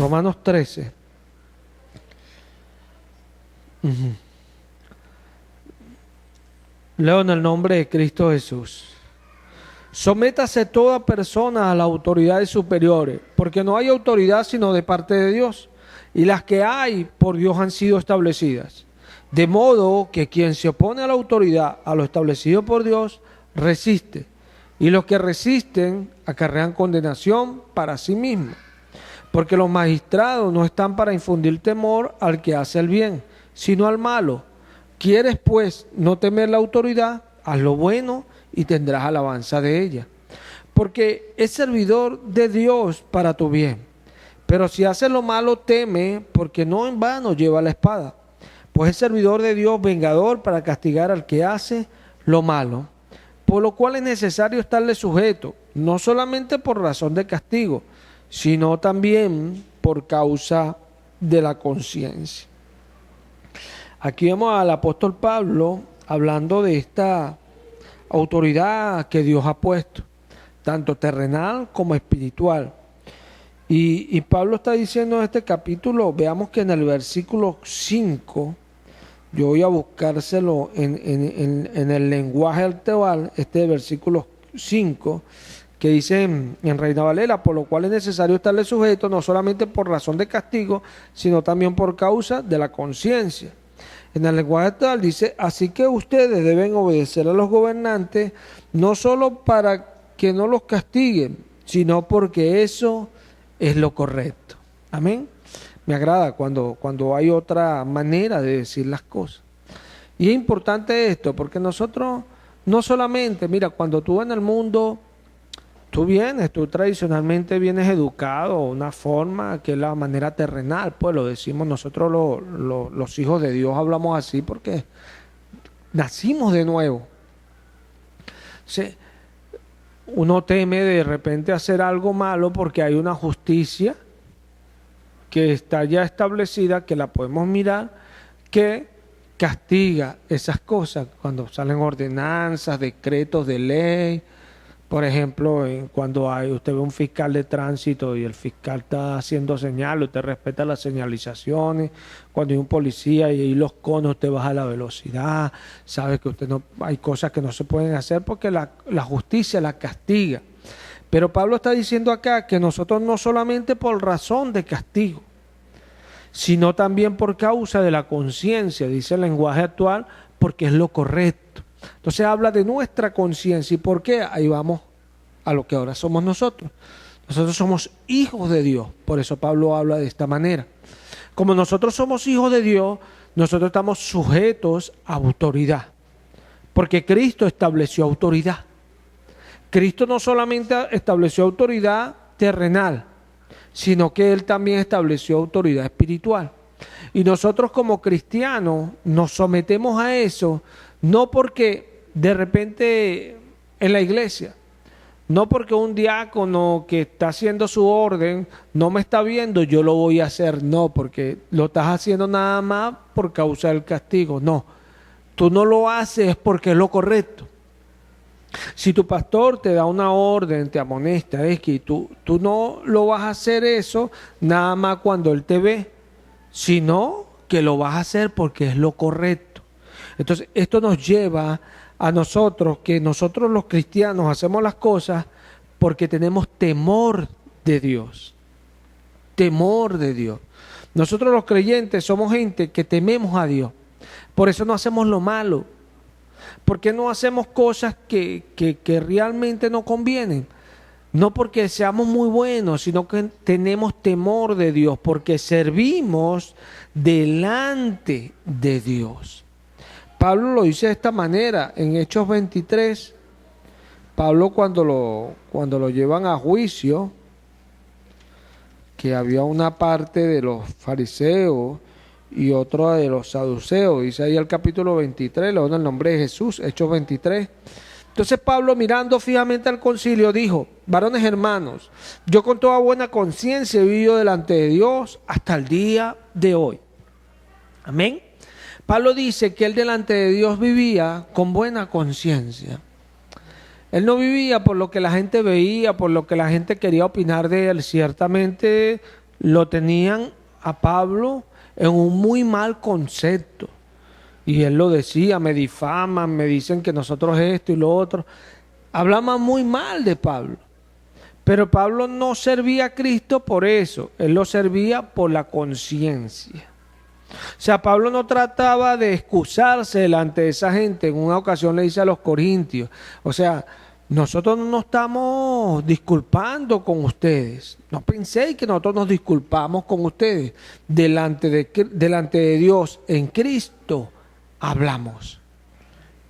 Romanos 13. Leo en el nombre de Cristo Jesús. Sométase toda persona a las autoridades superiores, porque no hay autoridad sino de parte de Dios, y las que hay por Dios han sido establecidas. De modo que quien se opone a la autoridad, a lo establecido por Dios, resiste, y los que resisten acarrean condenación para sí mismos, porque los magistrados no están para infundir temor al que hace el bien, sino al malo. ¿Quieres pues no temer la autoridad? Haz lo bueno y tendrás alabanza de ella, porque es servidor de Dios para tu bien. Pero si haces lo malo, teme, porque no en vano lleva la espada, pues es servidor de Dios, vengador para castigar al que hace lo malo, por lo cual es necesario estarle sujeto, no solamente por razón de castigo, sino también por causa de la conciencia. Aquí vemos al apóstol Pablo hablando de esta autoridad que Dios ha puesto, tanto terrenal como espiritual. Y Pablo está diciendo en este capítulo, veamos que en el versículo 5, yo voy a buscárselo en el lenguaje actual, este versículo 5, que dice en Reina Valera, por lo cual es necesario estarle sujeto, no solamente por razón de castigo, sino también por causa de la conciencia. En el lenguaje actual dice, así que ustedes deben obedecer a los gobernantes, no solo para que no los castiguen, sino porque eso es lo correcto. Amén. Me agrada cuando hay otra manera de decir las cosas. Y es importante esto, porque nosotros no solamente, mira, cuando tú en el mundo, tú tradicionalmente vienes educado, una forma que es la manera terrenal, pues lo decimos nosotros los hijos de Dios, hablamos así porque nacimos de nuevo. Sí, uno teme de repente hacer algo malo porque hay una justicia que está ya establecida, que la podemos mirar, que castiga esas cosas cuando salen ordenanzas, decretos de ley. Por ejemplo, cuando usted ve un fiscal de tránsito y el fiscal está haciendo señales, usted respeta las señalizaciones. Cuando hay un policía y ahí los conos, usted baja la velocidad, sabe que usted no, hay cosas que no se pueden hacer porque la justicia la castiga. Pero Pablo está diciendo acá que nosotros no solamente por razón de castigo, sino también por causa de la conciencia, dice el lenguaje actual, porque es lo correcto. Entonces habla de nuestra conciencia. ¿Y por qué? Ahí vamos a lo que ahora somos nosotros. Nosotros somos hijos de Dios. Por eso Pablo habla de esta manera. Como nosotros somos hijos de Dios, nosotros estamos sujetos a autoridad. Porque Cristo estableció autoridad. Cristo no solamente estableció autoridad terrenal, sino que Él también estableció autoridad espiritual. Y nosotros como cristianos nos sometemos a eso, no porque de repente en la iglesia, no porque un diácono que está haciendo su orden no me está viendo, yo lo voy a hacer, no, porque lo estás haciendo nada más por causa del castigo, no. Tú no lo haces porque es lo correcto. Si tu pastor te da una orden, te amonesta, es que tú no lo vas a hacer eso nada más cuando él te ve, sino que lo vas a hacer porque es lo correcto. Entonces, esto nos lleva a nosotros, que nosotros los cristianos hacemos las cosas porque tenemos temor de Dios. Temor de Dios. Nosotros los creyentes somos gente que tememos a Dios. Por eso no hacemos lo malo. ¿Por qué no hacemos cosas que realmente no convienen? No porque seamos muy buenos, sino que tenemos temor de Dios, porque servimos delante de Dios. Pablo lo dice de esta manera en Hechos 23. Pablo cuando lo llevan a juicio, que había una parte de los fariseos y otra de los saduceos, dice ahí el capítulo 23, le dan el nombre de Jesús, Hechos 23. Entonces Pablo, mirando fijamente al concilio, dijo: varones hermanos, yo con toda buena conciencia he vivido delante de Dios hasta el día de hoy. Amén. Pablo dice que él delante de Dios vivía con buena conciencia. Él no vivía por lo que la gente veía, por lo que la gente quería opinar de él. Ciertamente lo tenían a Pablo en un muy mal concepto. Y él lo decía, me difaman, me dicen que nosotros esto y lo otro. Hablaban muy mal de Pablo. Pero Pablo no servía a Cristo por eso, él lo servía por la conciencia. O sea, Pablo no trataba de excusarse delante de esa gente. En una ocasión le dice a los corintios, o sea, nosotros no nos estamos disculpando con ustedes. No penséis que nosotros nos disculpamos con ustedes. Delante de Dios, en Cristo, hablamos.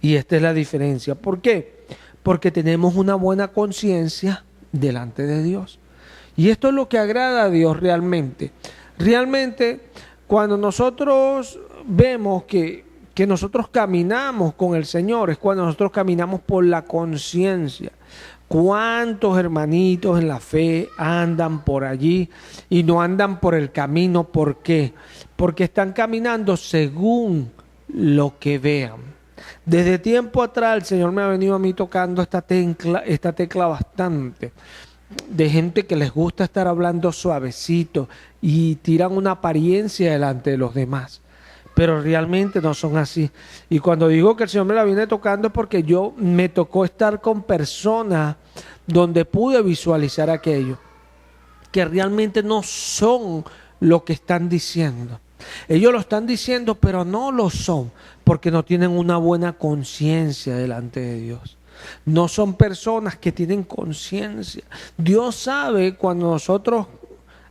Y esta es la diferencia. ¿Por qué? Porque tenemos una buena conciencia delante de Dios. Y esto es lo que agrada a Dios realmente. Realmente, cuando nosotros vemos que nosotros caminamos con el Señor, es cuando nosotros caminamos por la conciencia. ¿Cuántos hermanitos en la fe andan por allí y no andan por el camino? ¿Por qué? Porque están caminando según lo que vean. Desde tiempo atrás el Señor me ha venido a mí tocando esta tecla bastante, de gente que les gusta estar hablando suavecito y tiran una apariencia delante de los demás, pero realmente no son así. Y cuando digo que el Señor me la viene tocando es porque me tocó estar con personas donde pude visualizar aquello, que realmente no son lo que están diciendo. Ellos lo están diciendo, pero no lo son, porque no tienen una buena conciencia delante de Dios. No son personas que tienen conciencia. Dios sabe cuando nosotros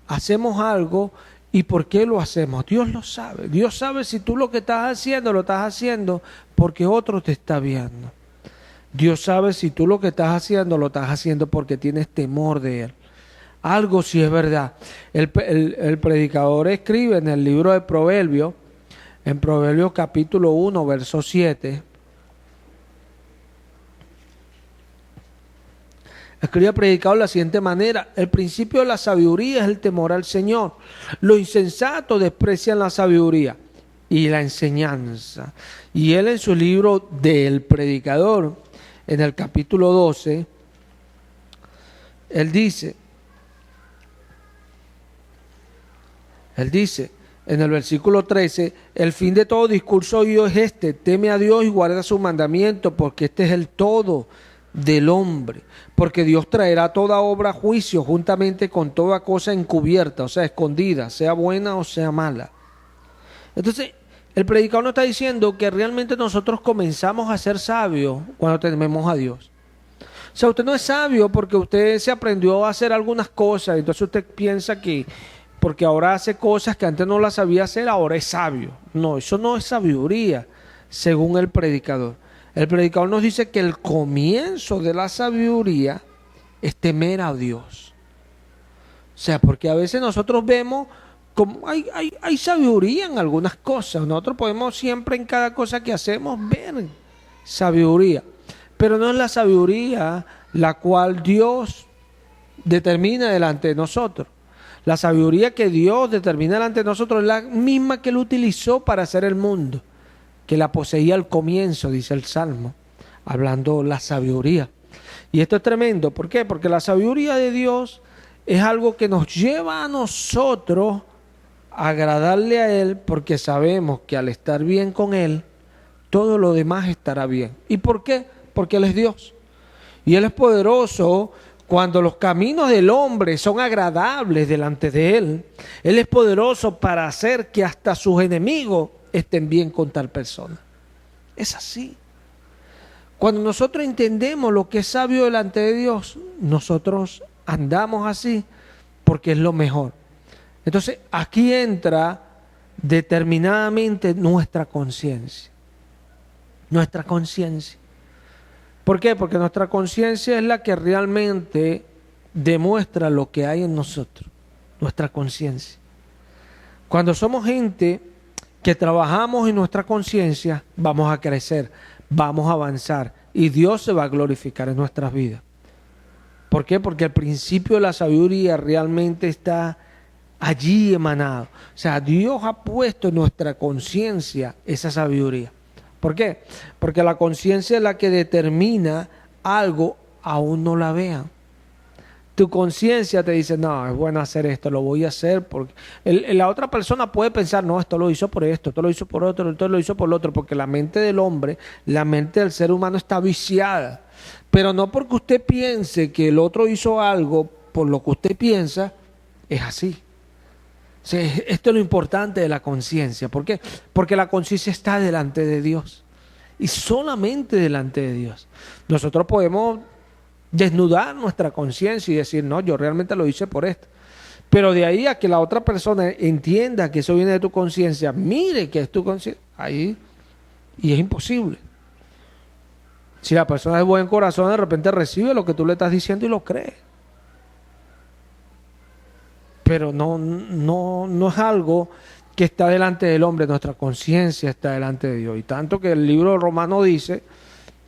hacemos algo y por qué lo hacemos. Dios lo sabe. Dios sabe si tú lo que estás haciendo, lo estás haciendo porque otro te está viendo. Dios sabe si tú lo que estás haciendo, lo estás haciendo porque tienes temor de Él. Algo sí es verdad. El predicador escribe en el libro de Proverbios, en Proverbios capítulo 1, verso 7, escribe el predicador de la siguiente manera: el principio de la sabiduría es el temor al Señor. Los insensatos desprecian la sabiduría y la enseñanza. Y él en su libro del predicador, en el capítulo 12, él dice en el versículo 13, el fin de todo discurso oído es este: teme a Dios y guarda sus mandamientos, porque este es el todo del hombre. Porque Dios traerá toda obra a juicio juntamente con toda cosa encubierta, o sea, escondida, sea buena o sea mala. Entonces, el predicador nos está diciendo que realmente nosotros comenzamos a ser sabios cuando tememos a Dios. O sea, usted no es sabio porque usted se aprendió a hacer algunas cosas, entonces usted piensa que porque ahora hace cosas que antes no las sabía hacer, ahora es sabio. No, eso no es sabiduría, según el predicador. El predicador nos dice que el comienzo de la sabiduría es temer a Dios. O sea, porque a veces nosotros vemos como hay sabiduría en algunas cosas. Nosotros podemos siempre en cada cosa que hacemos ver sabiduría. Pero no es la sabiduría la cual Dios determina delante de nosotros. La sabiduría que Dios determina delante de nosotros es la misma que Él utilizó para hacer el mundo, que la poseía al comienzo, dice el Salmo, hablando la sabiduría. Y esto es tremendo. ¿Por qué? Porque la sabiduría de Dios es algo que nos lleva a nosotros a agradarle a Él, porque sabemos que al estar bien con Él, todo lo demás estará bien. ¿Y por qué? Porque Él es Dios. Y Él es poderoso. Cuando los caminos del hombre son agradables delante de Él, Él es poderoso para hacer que hasta sus enemigos estén bien con tal persona. Es así. Cuando nosotros entendemos lo que es sabio delante de Dios, nosotros andamos así porque es lo mejor. Entonces, aquí entra determinadamente nuestra conciencia. Nuestra conciencia. ¿Por qué? Porque nuestra conciencia es la que realmente demuestra lo que hay en nosotros, nuestra conciencia. Cuando somos gente que trabajamos en nuestra conciencia, vamos a crecer, vamos a avanzar y Dios se va a glorificar en nuestras vidas. ¿Por qué? Porque el principio de la sabiduría realmente está allí emanado. O sea, Dios ha puesto en nuestra conciencia esa sabiduría. ¿Por qué? Porque la conciencia es la que determina algo, aún no la vean. Tu conciencia te dice, no, es bueno hacer esto, lo voy a hacer porque la otra persona puede pensar, no, esto lo hizo por esto lo hizo por otro, esto lo hizo por lo otro, porque la mente del hombre, la mente del ser humano está viciada. Pero no porque usted piense que el otro hizo algo por lo que usted piensa, es así. O sea, esto es lo importante de la conciencia. ¿Por qué? Porque la conciencia está delante de Dios. Y solamente delante de Dios. Nosotros podemos desnudar nuestra conciencia y decir, no, yo realmente lo hice por esto. Pero de ahí a que la otra persona entienda que eso viene de tu conciencia, mire que es tu conciencia, ahí, y es imposible. Si la persona es de buen corazón, de repente recibe lo que tú le estás diciendo y lo cree. Pero no es algo que está delante del hombre, nuestra conciencia está delante de Dios. Y tanto que el libro de Romanos dice,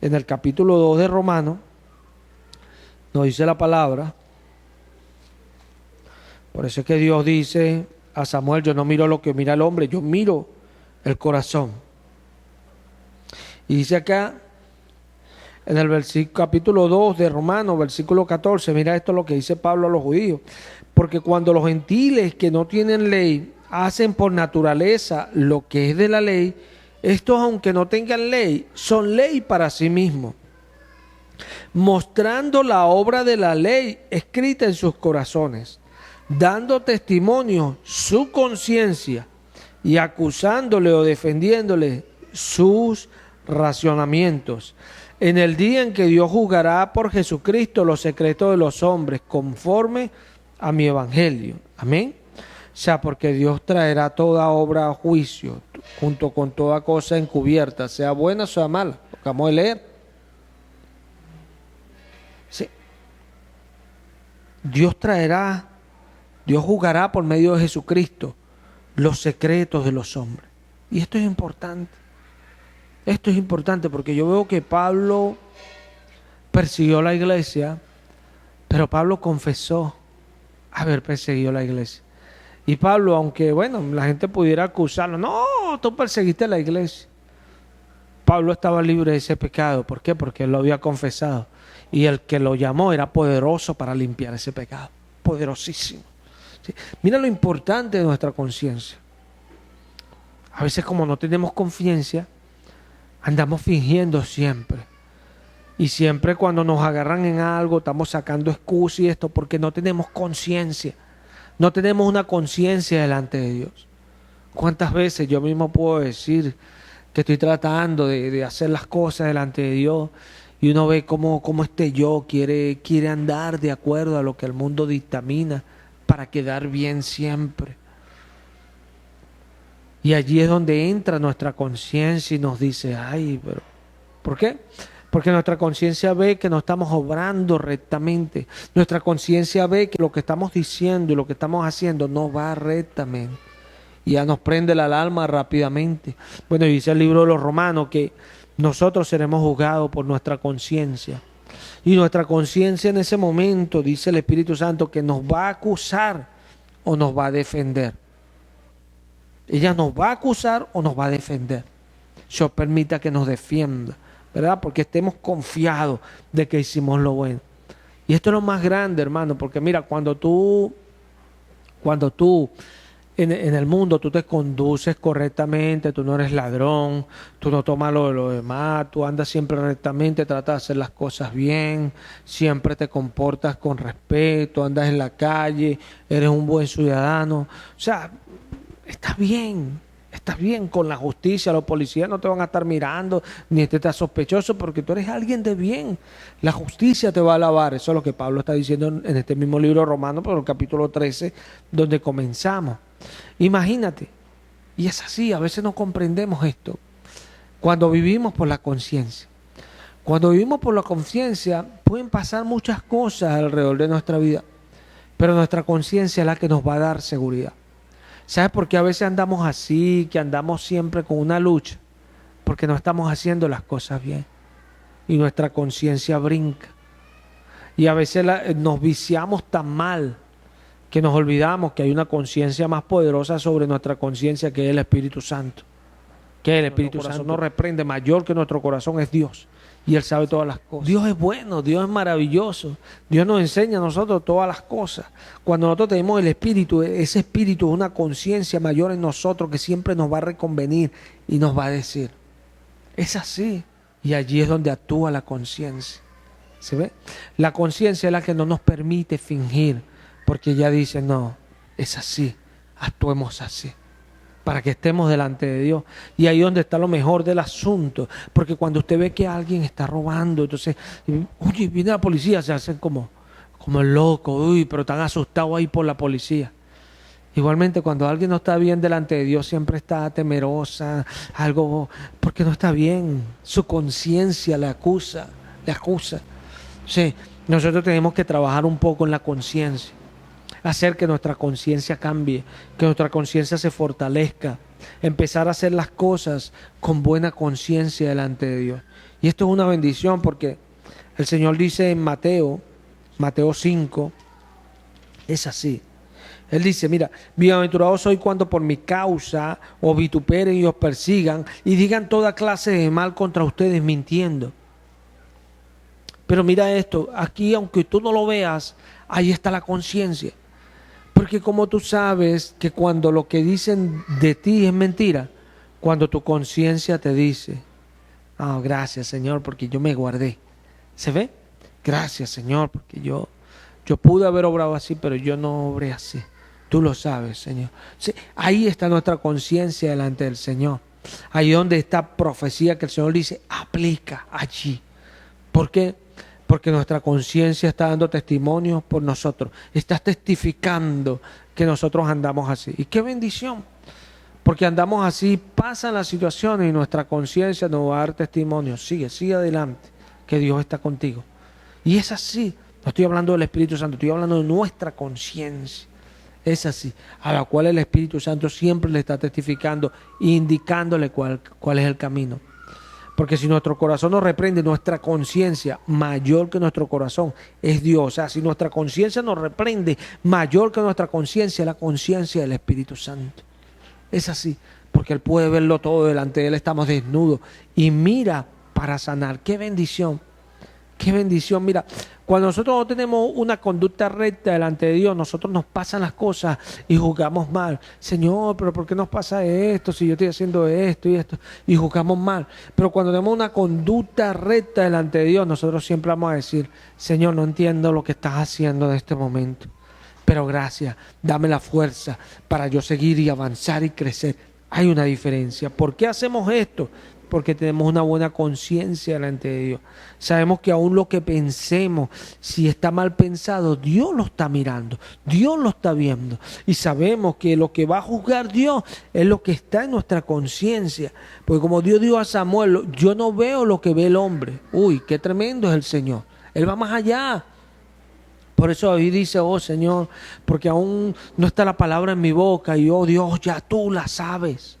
en el capítulo 2 de Romanos, nos dice la palabra, por eso es que Dios dice a Samuel, yo no miro lo que mira el hombre, yo miro el corazón. Y dice acá, en el capítulo 2 de Romanos, versículo 14, mira esto es lo que dice Pablo a los judíos, porque cuando los gentiles que no tienen ley hacen por naturaleza lo que es de la ley, estos aunque no tengan ley, son ley para sí mismos, mostrando la obra de la ley escrita en sus corazones, dando testimonio su conciencia y acusándole o defendiéndole sus razonamientos. En el día en que Dios juzgará por Jesucristo los secretos de los hombres conforme a mi evangelio. Amén. O sea, porque Dios traerá toda obra a juicio, junto con toda cosa encubierta, sea buena o sea mala. Lo que acabamos de leer. Sí. Dios juzgará por medio de Jesucristo los secretos de los hombres. Y esto es importante. Esto es importante porque yo veo que Pablo persiguió la iglesia, pero Pablo confesó haber perseguido la iglesia. Y Pablo, aunque bueno, la gente pudiera acusarlo, no, tú perseguiste la iglesia. Pablo estaba libre de ese pecado. ¿Por qué? Porque él lo había confesado. Y el que lo llamó era poderoso para limpiar ese pecado. Poderosísimo. ¿Sí? Mira lo importante de nuestra conciencia. A veces como no tenemos conciencia, andamos fingiendo siempre. Y siempre cuando nos agarran en algo, estamos sacando excusas y esto porque no tenemos conciencia. No tenemos una conciencia delante de Dios. ¿Cuántas veces yo mismo puedo decir que estoy tratando de hacer las cosas delante de Dios y uno ve cómo este yo quiere andar de acuerdo a lo que el mundo dictamina para quedar bien siempre? Y allí es donde entra nuestra conciencia y nos dice, ay, pero ¿por qué? Porque nuestra conciencia ve que no estamos obrando rectamente. Nuestra conciencia ve que lo que estamos diciendo y lo que estamos haciendo no va rectamente. Y ya nos prende la alarma rápidamente. Bueno, y dice el libro de los Romanos que nosotros seremos juzgados por nuestra conciencia. Y nuestra conciencia en ese momento, dice el Espíritu Santo, que nos va a acusar o nos va a defender. Ella nos va a acusar o nos va a defender. Dios permita que nos defienda, ¿verdad? Porque estemos confiados de que hicimos lo bueno. Y esto es lo más grande, hermano, porque mira, cuando tú en el mundo tú te conduces correctamente, tú no eres ladrón, tú no tomas lo de los demás, tú andas siempre rectamente, tratas de hacer las cosas bien, siempre te comportas con respeto, andas en la calle, eres un buen ciudadano. O sea, estás bien con la justicia, los policías no te van a estar mirando, ni te estás sospechoso porque tú eres alguien de bien. La justicia te va a alabar, eso es lo que Pablo está diciendo en este mismo libro romano, por el capítulo 13, donde comenzamos. Imagínate, y es así, a veces no comprendemos esto, cuando vivimos por la conciencia. Cuando vivimos por la conciencia pueden pasar muchas cosas alrededor de nuestra vida, pero nuestra conciencia es la que nos va a dar seguridad. ¿Sabes por qué a veces andamos así, que andamos siempre con una lucha? Porque no estamos haciendo las cosas bien y nuestra conciencia brinca. Y a veces nos viciamos tan mal que nos olvidamos que hay una conciencia más poderosa sobre nuestra conciencia, que es el Espíritu Santo. Que el Espíritu Santo nos reprende, mayor que nuestro corazón es Dios. y Él sabe todas las cosas. Dios es bueno, Dios es maravilloso. Dios nos enseña a nosotros todas las cosas. Cuando nosotros tenemos el Espíritu, ese Espíritu es una conciencia mayor en nosotros que siempre nos va a reconvenir y nos va a decir. Es así. Y allí es donde actúa la conciencia. ¿Se ve? La conciencia es la que no nos permite fingir, porque ella dice, no, es así, actuemos así, para que estemos delante de Dios. Y ahí es donde está lo mejor del asunto, porque cuando usted ve que alguien está robando, entonces, oye, viene la policía, se hacen como el loco, uy, pero están asustados ahí por la policía. Igualmente, cuando alguien no está bien delante de Dios, siempre está temerosa, algo, porque no está bien, su conciencia le acusa. Sí, nosotros tenemos que trabajar un poco en la conciencia, hacer que nuestra conciencia cambie, que nuestra conciencia se fortalezca, empezar a hacer las cosas con buena conciencia delante de Dios. Y esto es una bendición porque el Señor dice en Mateo 5, es así. Él dice, mira, bienaventurado soy cuando por mi causa os vituperen y os persigan y digan toda clase de mal contra ustedes mintiendo. Pero mira esto, aquí aunque tú no lo veas, ahí está la conciencia. Porque como tú sabes que cuando lo que dicen de ti es mentira, cuando tu conciencia te dice, oh, gracias Señor porque yo me guardé. ¿Se ve? Gracias Señor porque yo pude haber obrado así, pero yo no obré así. Tú lo sabes, Señor. Sí, ahí está nuestra conciencia delante del Señor. Ahí donde está profecía que el Señor dice, aplica allí. ¿Por qué? Porque nuestra conciencia está dando testimonio por nosotros. Está testificando que nosotros andamos así. Y qué bendición. Porque andamos así, pasan las situaciones y nuestra conciencia nos va a dar testimonio. Sigue adelante, que Dios está contigo. Y es así. No estoy hablando del Espíritu Santo, estoy hablando de nuestra conciencia. Es así, a la cual el Espíritu Santo siempre le está testificando, indicándole cuál es el camino. Porque si nuestro corazón nos reprende, nuestra conciencia, mayor que nuestro corazón, es Dios. O sea, si nuestra conciencia nos reprende, mayor que nuestra conciencia, es la conciencia del Espíritu Santo. Es así, porque Él puede verlo todo delante de Él, estamos desnudos. Y mira para sanar, qué bendición. Qué bendición, mira, cuando nosotros no tenemos una conducta recta delante de Dios, nosotros nos pasan las cosas y juzgamos mal. Señor, pero ¿por qué nos pasa esto si yo estoy haciendo esto y esto? Y juzgamos mal. Pero cuando tenemos una conducta recta delante de Dios, nosotros siempre vamos a decir, Señor, no entiendo lo que estás haciendo en este momento, pero gracias, dame la fuerza para yo seguir y avanzar y crecer. Hay una diferencia. ¿Por qué hacemos esto? Porque tenemos una buena conciencia delante de Dios. Sabemos que aún lo que pensemos, si está mal pensado, Dios lo está mirando, Dios lo está viendo. Y sabemos que lo que va a juzgar Dios es lo que está en nuestra conciencia. Porque como Dios dijo a Samuel, yo no veo lo que ve el hombre. Uy, qué tremendo es el Señor. Él va más allá. Por eso David dice, oh Señor, porque aún no está la palabra en mi boca y oh Dios, ya tú la sabes.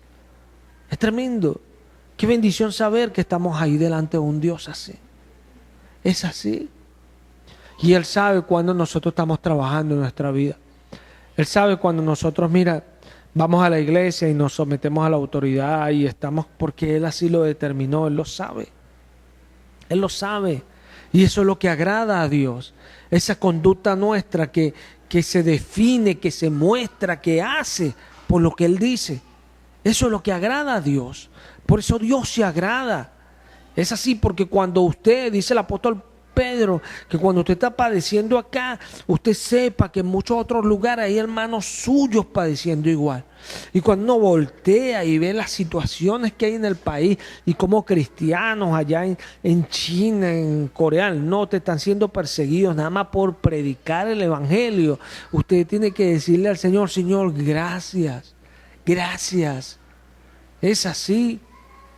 Es tremendo. Qué bendición saber que estamos ahí delante de un Dios así. Es así. Y Él sabe cuando nosotros estamos trabajando en nuestra vida. Él sabe cuando nosotros, mira, vamos a la iglesia y nos sometemos a la autoridad y estamos porque Él así lo determinó. Él lo sabe. Él lo sabe. Y eso es lo que agrada a Dios. Esa conducta nuestra que se define, que se muestra, que hace por lo que Él dice. Eso es lo que agrada a Dios. Por eso Dios se agrada. Es así porque cuando usted, dice el apóstol Pedro, que cuando usted está padeciendo acá, usted sepa que en muchos otros lugares hay hermanos suyos padeciendo igual. Y cuando uno voltea y ve las situaciones que hay en el país y cómo cristianos allá en China, en Corea del Norte están siendo perseguidos nada más por predicar el evangelio, usted tiene que decirle al Señor, Señor, gracias, gracias. Es así.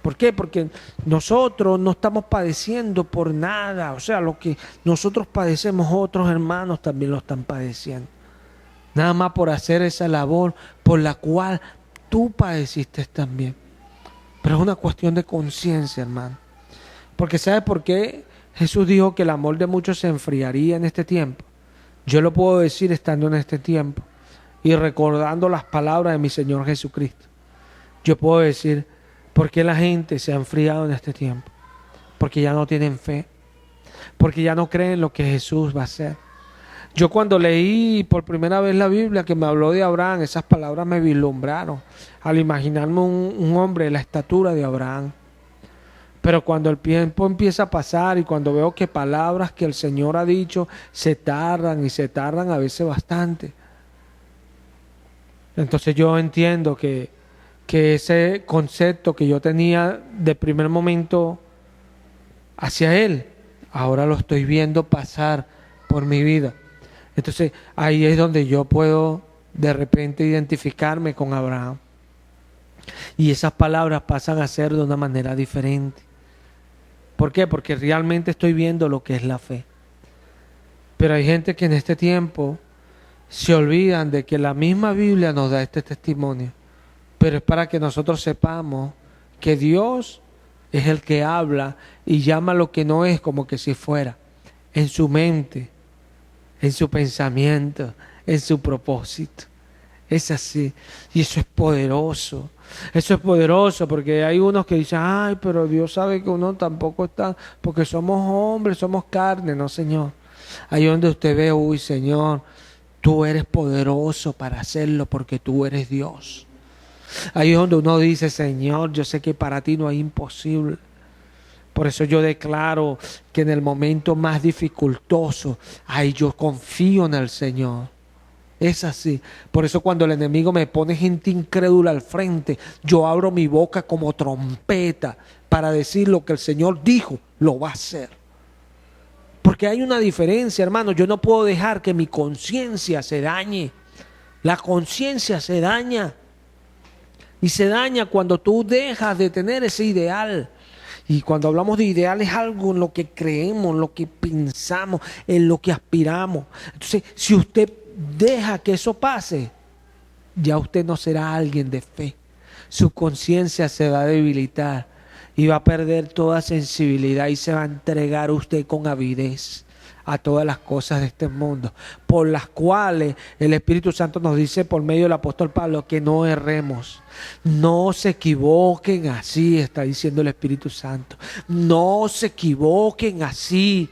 ¿Por qué? Porque nosotros no estamos padeciendo por nada. O sea, lo que nosotros padecemos, otros hermanos también lo están padeciendo. Nada más por hacer esa labor por la cual tú padeciste también. Pero es una cuestión de conciencia, hermano. Porque ¿sabes por qué Jesús dijo que el amor de muchos se enfriaría en este tiempo? Yo lo puedo decir estando en este tiempo y recordando las palabras de mi Señor Jesucristo. Yo puedo decir, ¿por qué la gente se ha enfriado en este tiempo? porque ya no tienen fe, porque ya no creen lo que Jesús va a hacer. Yo cuando leí por primera vez la Biblia que me habló de Abraham, esas palabras me vislumbraron al imaginarme un hombre de la estatura de Abraham. Pero cuando el tiempo empieza a pasar y cuando veo que palabras que el Señor ha dicho se tardan y se tardan a veces bastante, entonces yo entiendo que ese concepto que yo tenía de primer momento hacia Él, ahora lo estoy viendo pasar por mi vida. Entonces ahí es donde yo puedo de repente identificarme con Abraham. Y esas palabras pasan a ser de una manera diferente. ¿Por qué? Porque realmente estoy viendo lo que es la fe. Pero hay gente que en este tiempo se olvidan de que la misma Biblia nos da este testimonio. Pero es para que nosotros sepamos que Dios es el que habla y llama lo que no es como que si fuera. En su mente, en su pensamiento, en su propósito. Es así. Y eso es poderoso. Eso es poderoso porque hay unos que dicen, ay, pero Dios sabe que uno tampoco está, porque somos hombres, somos carne. No, Señor. Ahí donde usted ve, uy, Señor, tú eres poderoso para hacerlo porque tú eres Dios. Ahí es donde uno dice, Señor, yo sé que para ti no hay imposible. Por eso yo declaro que en el momento más dificultoso, ahí yo confío en el Señor. Es así. Por eso cuando el enemigo me pone gente incrédula al frente, yo abro mi boca como trompeta para decir lo que el Señor dijo, lo va a hacer. Porque hay una diferencia, hermano. Yo no puedo dejar que mi conciencia se dañe. La conciencia se daña. Y se daña cuando tú dejas de tener ese ideal. Y cuando hablamos de ideal es algo en lo que creemos, en lo que pensamos, en lo que aspiramos. Entonces, si usted deja que eso pase, ya usted no será alguien de fe. Su conciencia se va a debilitar y va a perder toda sensibilidad y se va a entregar usted con avidez a todas las cosas de este mundo, por las cuales el Espíritu Santo nos dice por medio del apóstol Pablo que no erremos. No se equivoquen así, está diciendo el Espíritu Santo. No se equivoquen así.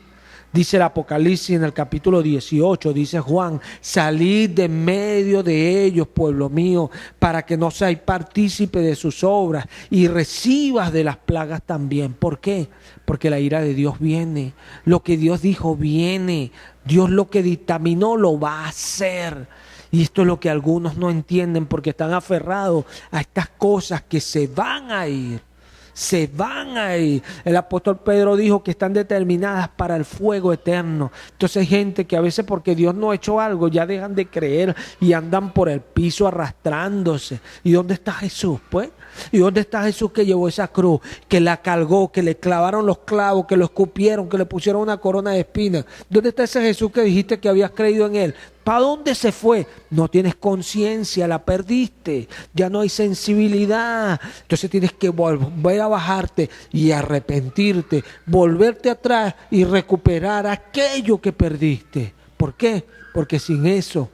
Dice el Apocalipsis en el capítulo 18, dice Juan, salid de medio de ellos, pueblo mío, para que no seáis partícipe de sus obras y recibas de las plagas también. ¿Por qué? Porque la ira de Dios viene. Lo que Dios dijo viene. Dios lo que dictaminó lo va a hacer. Y esto es lo que algunos no entienden porque están aferrados a estas cosas que se van a ir. Se van a ir. El apóstol Pedro dijo que están determinadas para el fuego eterno. Entonces hay gente que a veces porque Dios no ha hecho algo ya dejan de creer y andan por el piso arrastrándose. ¿Y dónde está Jesús, pues? ¿Y dónde está Jesús que llevó esa cruz, que la cargó, que le clavaron los clavos, que lo escupieron, que le pusieron una corona de espinas? ¿Dónde está ese Jesús que dijiste que habías creído en él? ¿Para dónde se fue? No tienes conciencia, la perdiste, ya no hay sensibilidad. Entonces tienes que volver a bajarte y arrepentirte, volverte atrás y recuperar aquello que perdiste. ¿Por qué? Porque sin eso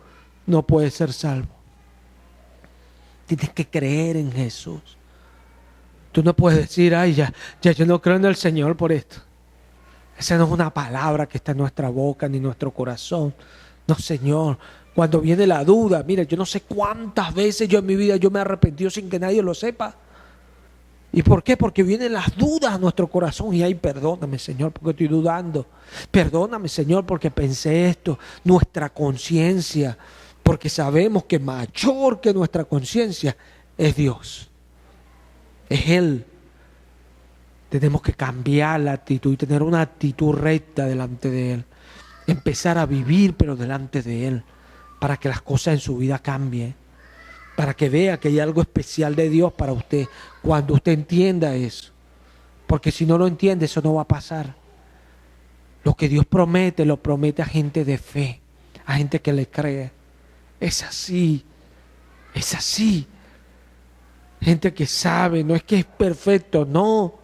no puedes ser salvo. Tienes que creer en Jesús. Tú no puedes decir, ay, ya yo no creo en el Señor por esto. Esa no es una palabra que está en nuestra boca ni en nuestro corazón. No, Señor, cuando viene la duda, mira, yo no sé cuántas veces yo en mi vida yo me he arrepentido sin que nadie lo sepa. ¿Y por qué? Porque vienen las dudas a nuestro corazón y ay, perdóname, Señor, porque estoy dudando. Perdóname, Señor, porque pensé esto. Nuestra conciencia, porque sabemos que mayor que nuestra conciencia es Dios. Es Él. Tenemos que cambiar la actitud y tener una actitud recta delante de Él. Empezar a vivir pero delante de Él, para que las cosas en su vida cambien, para que vea que hay algo especial de Dios para usted, cuando usted entienda eso. Porque si no lo entiende, eso no va a pasar. Lo que Dios promete, lo promete a gente de fe, a gente que le cree. Es así, es así. Gente que sabe, no es que es perfecto, no.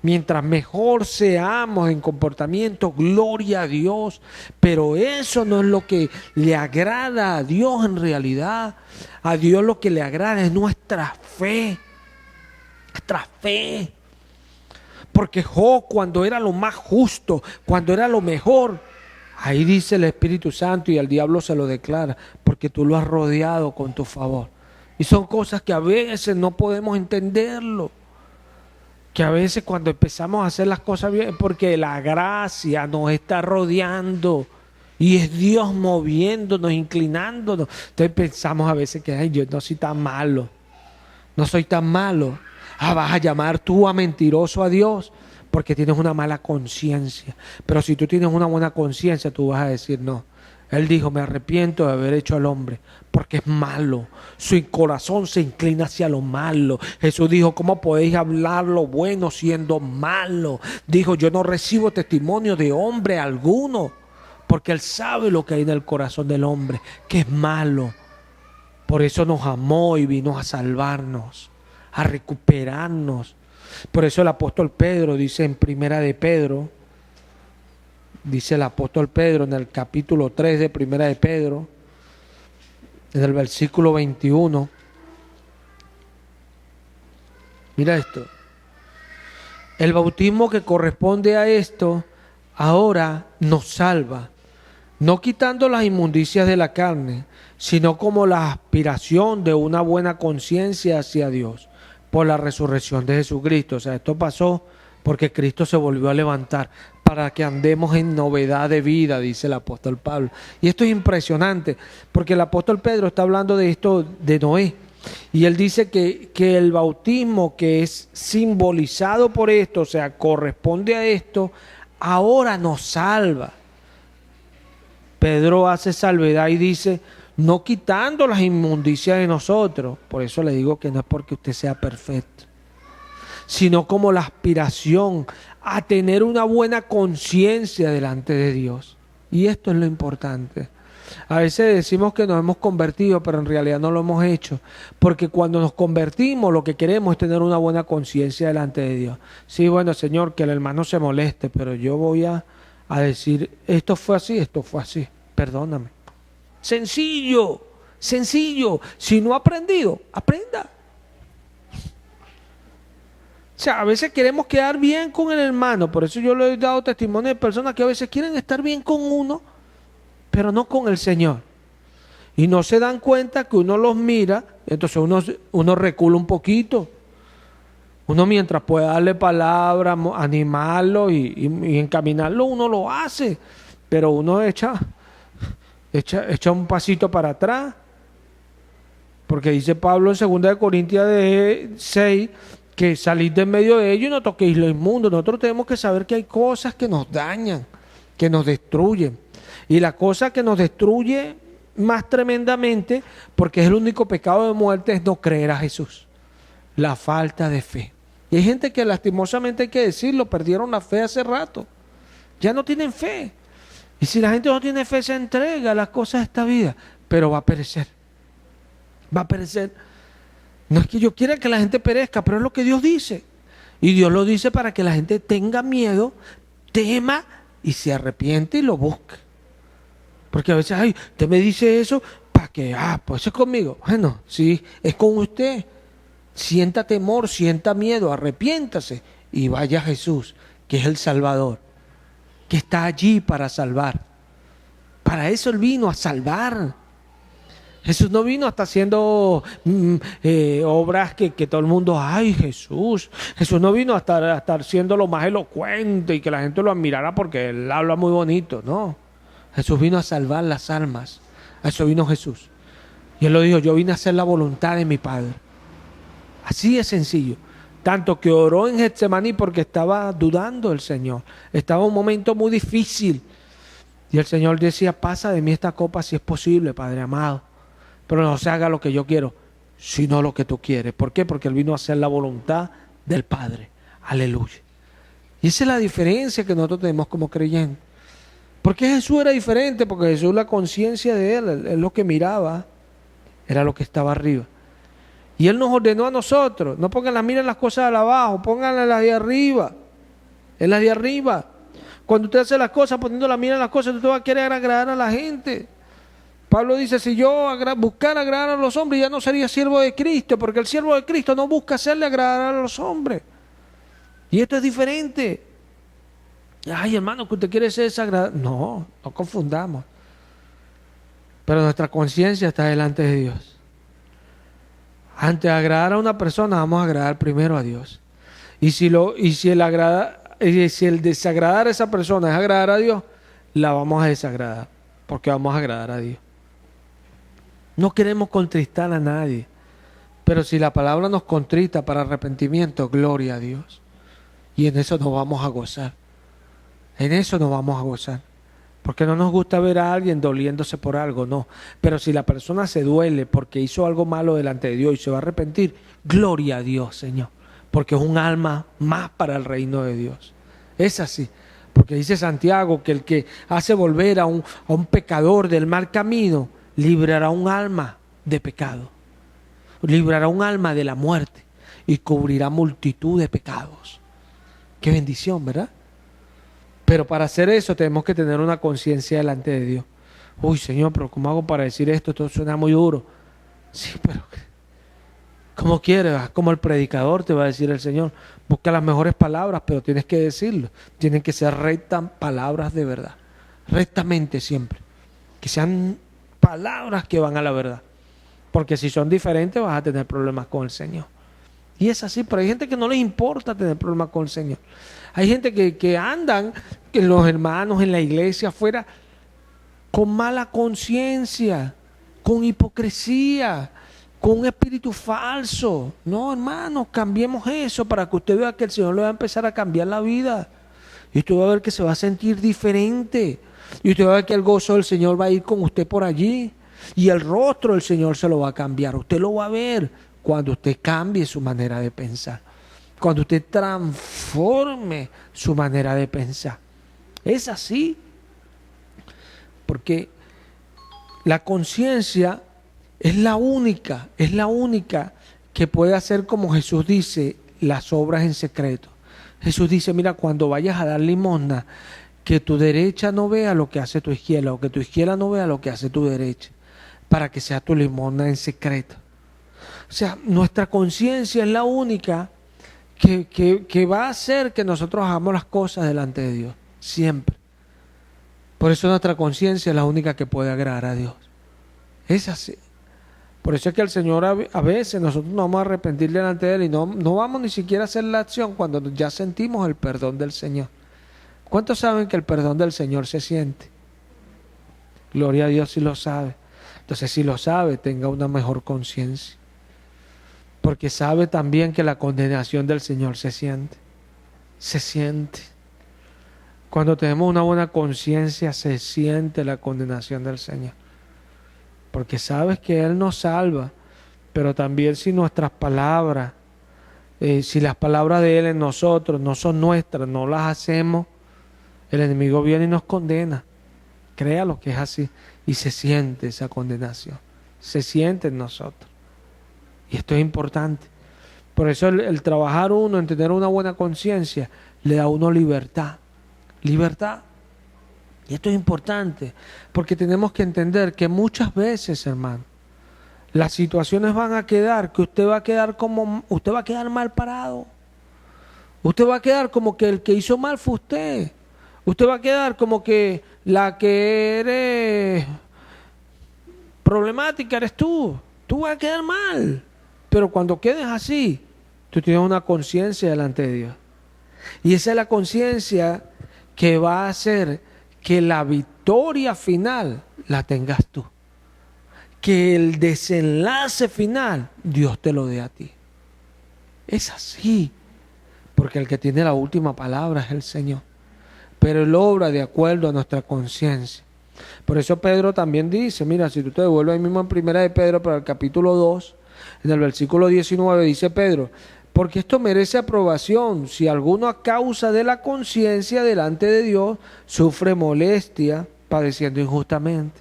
Mientras mejor seamos en comportamiento, gloria a Dios. Pero eso no es lo que le agrada a Dios en realidad. A Dios lo que le agrada es nuestra fe. Nuestra fe. Porque Job, cuando era lo más justo, cuando era lo mejor, ahí dice el Espíritu Santo y al diablo se lo declara, porque tú lo has rodeado con tu favor. Y son cosas que a veces no podemos entenderlo. Que a veces cuando empezamos a hacer las cosas bien, porque la gracia nos está rodeando y es Dios moviéndonos, inclinándonos. Entonces pensamos a veces que, ay, yo no soy tan malo, no soy tan malo. Vas a llamar tú a mentiroso a Dios porque tienes una mala conciencia. Pero si tú tienes una buena conciencia, tú vas a decir, no. Él dijo, me arrepiento de haber hecho al hombre porque es malo. Su corazón se inclina hacia lo malo. Jesús dijo, ¿cómo podéis hablar lo bueno siendo malo? Dijo, yo no recibo testimonio de hombre alguno, porque Él sabe lo que hay en el corazón del hombre, que es malo. Por eso nos amó y vino a salvarnos, a recuperarnos. Por eso el apóstol Pedro dice en Primera de Pedro, dice el apóstol Pedro en el capítulo 3 de Primera de Pedro, en el versículo 21. Mira esto. El bautismo que corresponde a esto ahora nos salva, no quitando las inmundicias de la carne, sino como la aspiración de una buena conciencia hacia Dios por la resurrección de Jesucristo. O sea, esto pasó porque Cristo se volvió a levantar para que andemos en novedad de vida, dice el apóstol Pablo. Y esto es impresionante, porque el apóstol Pedro está hablando de esto de Noé. Y él dice que el bautismo que es simbolizado por esto, o sea, corresponde a esto, ahora nos salva. Pedro hace salvedad y dice, no quitando las inmundicias de nosotros. Por eso le digo que no es porque usted sea perfecto, sino como la aspiración a tener una buena conciencia delante de Dios. Y esto es lo importante. A veces decimos que nos hemos convertido, pero en realidad no lo hemos hecho. Porque cuando nos convertimos, lo que queremos es tener una buena conciencia delante de Dios. Sí, bueno, Señor, que el hermano se moleste, pero yo voy a decir, esto fue así, perdóname. Sencillo, sencillo. Si no ha aprendido, aprenda. O sea, a veces queremos quedar bien con el hermano. Por eso yo le he dado testimonio de personas que a veces quieren estar bien con uno, pero no con el Señor. Y no se dan cuenta que uno los mira, entonces uno recula un poquito. Uno mientras puede darle palabra, animarlo y encaminarlo, uno lo hace. Pero uno echa un pasito para atrás. Porque dice Pablo en 2 Corintios 6, que salid de en medio de ellos y no toquéis lo inmundo. Nosotros tenemos que saber que hay cosas que nos dañan, que nos destruyen. Y la cosa que nos destruye más tremendamente, porque es el único pecado de muerte, es no creer a Jesús. La falta de fe. Y hay gente que lastimosamente, hay que decirlo, perdieron la fe hace rato. Ya no tienen fe. Y si la gente no tiene fe, se entrega a las cosas de esta vida, pero va a perecer. Va a perecer. No es que yo quiera que la gente perezca, pero es lo que Dios dice. Y Dios lo dice para que la gente tenga miedo, tema y se arrepiente y lo busque. Porque a veces, ay, usted me dice eso para que, pues es conmigo. Bueno, sí, es con usted. Sienta temor, sienta miedo, arrepiéntase y vaya a Jesús, que es el Salvador, que está allí para salvar. Para eso Él vino, a salvar. Jesús no vino hasta haciendo obras que todo el mundo, ay, Jesús. Jesús no vino a estar siendo lo más elocuente y que la gente lo admirara porque Él habla muy bonito, no. Jesús vino a salvar las almas. A eso vino Jesús. Y Él lo dijo, yo vine a hacer la voluntad de mi Padre. Así es sencillo. Tanto que oró en Getsemaní porque estaba dudando el Señor. Estaba en un momento muy difícil. Y el Señor decía, pasa de mí esta copa si es posible, Padre amado. Pero no se haga lo que yo quiero, sino lo que tú quieres. ¿Por qué? Porque Él vino a hacer la voluntad del Padre. Aleluya. Y esa es la diferencia que nosotros tenemos como creyentes. ¿Por qué Jesús era diferente? Porque Jesús, la conciencia de Él lo que miraba, era lo que estaba arriba. Y Él nos ordenó a nosotros, no pongan la mira en las cosas de abajo, pónganlas en las de arriba. En las de arriba. Cuando usted hace las cosas poniendo la mira en las cosas, usted va a querer agradar a la gente. Pablo dice, si yo buscara agradar a los hombres, ya no sería siervo de Cristo, porque el siervo de Cristo no busca hacerle agradar a los hombres. Y esto es diferente. Ay, hermano, que usted quiere ser desagradable. No, no confundamos. Pero nuestra conciencia está delante de Dios. Antes de agradar a una persona, vamos a agradar primero a Dios. Y si el desagradar a esa persona es agradar a Dios, la vamos a desagradar, porque vamos a agradar a Dios. No queremos contristar a nadie, pero si la palabra nos contrista para arrepentimiento, gloria a Dios. Y en eso nos vamos a gozar. En eso nos vamos a gozar. Porque no nos gusta ver a alguien doliéndose por algo, no. Pero si la persona se duele porque hizo algo malo delante de Dios y se va a arrepentir, gloria a Dios, Señor. Porque es un alma más para el reino de Dios. Es así. Porque dice Santiago que el que hace volver a un pecador del mal camino, librará un alma de pecado. Librará un alma de la muerte y cubrirá multitud de pecados. Qué bendición, ¿verdad? Pero para hacer eso tenemos que tener una conciencia delante de Dios. Uy, Señor, pero ¿cómo hago para decir esto? Esto suena muy duro. Sí, pero ¿cómo quieres? Como el predicador te va a decir el Señor. Busca las mejores palabras, pero tienes que decirlo. Tienen que ser rectas palabras de verdad. Rectamente siempre. Que sean palabras que van a la verdad. Porque si son diferentes vas a tener problemas con el Señor. Y es así, pero hay gente que no les importa tener problemas con el Señor. Hay gente que andan, los hermanos en la iglesia afuera, con mala conciencia, con hipocresía, con un espíritu falso. No, hermanos, cambiemos eso para que usted vea que el Señor le va a empezar a cambiar la vida. Y usted va a ver que se va a sentir diferente. Y usted va a ver que el gozo del Señor va a ir con usted por allí. Y el rostro del Señor se lo va a cambiar. Usted lo va a ver cuando usted cambie su manera de pensar. Cuando usted transforme su manera de pensar. Es así. Porque la conciencia es la única que puede hacer, como Jesús dice, las obras en secreto. Jesús dice, mira, cuando vayas a dar limosna, que tu derecha no vea lo que hace tu izquierda, o que tu izquierda no vea lo que hace tu derecha, para que sea tu limosna en secreto. O sea, nuestra conciencia es la única que va a hacer que nosotros hagamos las cosas delante de Dios, siempre. Por eso nuestra conciencia es la única que puede agradar a Dios. Es así. Por eso es que el Señor a veces nosotros nos vamos a arrepentir delante de Él y no vamos ni siquiera a hacer la acción cuando ya sentimos el perdón del Señor. ¿Cuántos saben que el perdón del Señor se siente? Gloria a Dios si lo sabe. Entonces, si lo sabe, tenga una mejor conciencia. Porque sabe también que la condenación del Señor se siente. Se siente. Cuando tenemos una buena conciencia, se siente la condenación del Señor. Porque sabes que Él nos salva, pero también si nuestras palabras, si las palabras de Él en nosotros no son nuestras, no las hacemos, el enemigo viene y nos condena. Créalo que es así. Y se siente esa condenación. Se siente en nosotros. Y esto es importante. Por eso el trabajar uno en tener una buena conciencia le da a uno libertad. Libertad. Y esto es importante, porque tenemos que entender que muchas veces, hermano, las situaciones van a quedar, que usted va a quedar mal parado. Usted va a quedar como que el que hizo mal fue usted. Usted va a quedar como que la que eres problemática eres tú. Tú vas a quedar mal. Pero cuando quedes así, tú tienes una conciencia delante de Dios. Y esa es la conciencia que va a hacer que la victoria final la tengas tú. Que el desenlace final Dios te lo dé a ti. Es así. Porque el que tiene la última palabra es el Señor. Pero Él obra de acuerdo a nuestra conciencia. Por eso Pedro también dice, mira, si tú te devuelves ahí mismo en primera de Pedro, para el capítulo 2, en el versículo 19, dice Pedro, porque esto merece aprobación si alguno a causa de la conciencia delante de Dios sufre molestia padeciendo injustamente.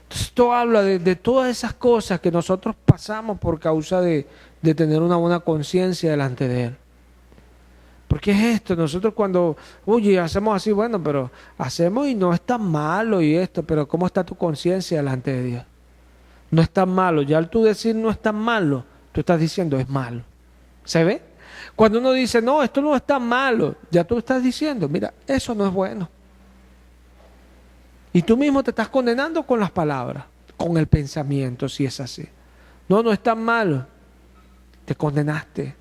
Entonces, esto habla de todas esas cosas que nosotros pasamos por causa de tener una buena conciencia delante de Él. Porque es esto, nosotros cuando, oye, hacemos así, bueno, pero hacemos y no es tan malo y esto, pero ¿cómo está tu conciencia delante de Dios? No es tan malo, ya al tú decir no es tan malo, tú estás diciendo es malo. ¿Se ve? Cuando uno dice, no, esto no está malo, ya tú estás diciendo, mira, eso no es bueno. Y tú mismo te estás condenando con las palabras, con el pensamiento, si es así. No, no es tan malo. Te condenaste,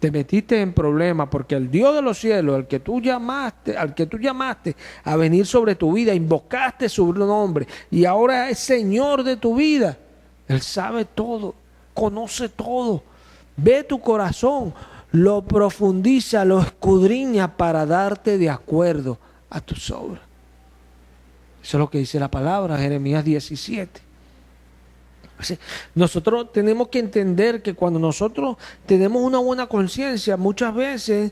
te metiste en problemas porque el Dios de los cielos, al que tú llamaste a venir sobre tu vida, invocaste su nombre y ahora es Señor de tu vida. Él sabe todo, conoce todo, ve tu corazón, lo profundiza, lo escudriña para darte de acuerdo a tus obras. Eso es lo que dice la palabra, Jeremías 17. Nosotros tenemos que entender que cuando nosotros tenemos una buena conciencia, muchas veces,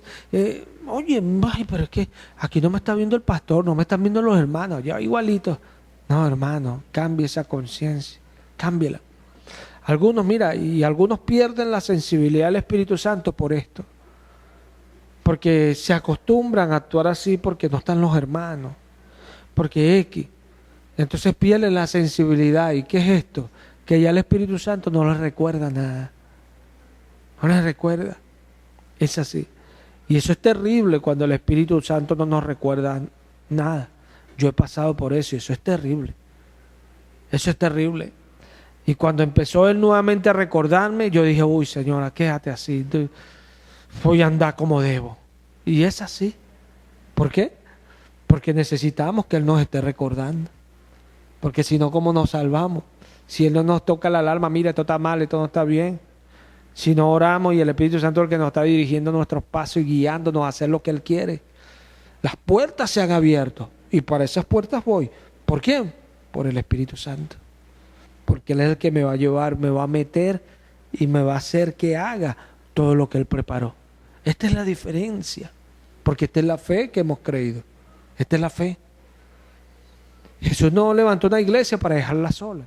oye, pero es que aquí no me está viendo el pastor, no me están viendo los hermanos, ya igualitos. No, hermano, cambie esa conciencia, cámbiela. Algunos, mira, y algunos pierden la sensibilidad del Espíritu Santo por esto, porque se acostumbran a actuar así porque no están los hermanos, porque X. Entonces pierden la sensibilidad. ¿Y qué es esto? Que ya el Espíritu Santo no les recuerda nada. No les recuerda. Es así. Y eso es terrible cuando el Espíritu Santo no nos recuerda nada. Yo he pasado por eso y eso es terrible. Eso es terrible. Y cuando empezó Él nuevamente a recordarme, yo dije, uy, Señora, quédate así. Voy a andar como debo. Y es así. ¿Por qué? Porque necesitamos que Él nos esté recordando. Porque si no, ¿cómo nos salvamos? Si Él no nos toca la alarma, mira, esto está mal, esto no está bien. Si no oramos y el Espíritu Santo es el que nos está dirigiendo nuestros pasos y guiándonos a hacer lo que Él quiere. Las puertas se han abierto y para esas puertas voy. ¿Por quién? Por el Espíritu Santo. Porque Él es el que me va a llevar, me va a meter y me va a hacer que haga todo lo que Él preparó. Esta es la diferencia. Porque esta es la fe que hemos creído. Esta es la fe. Jesús no levantó una iglesia para dejarla sola.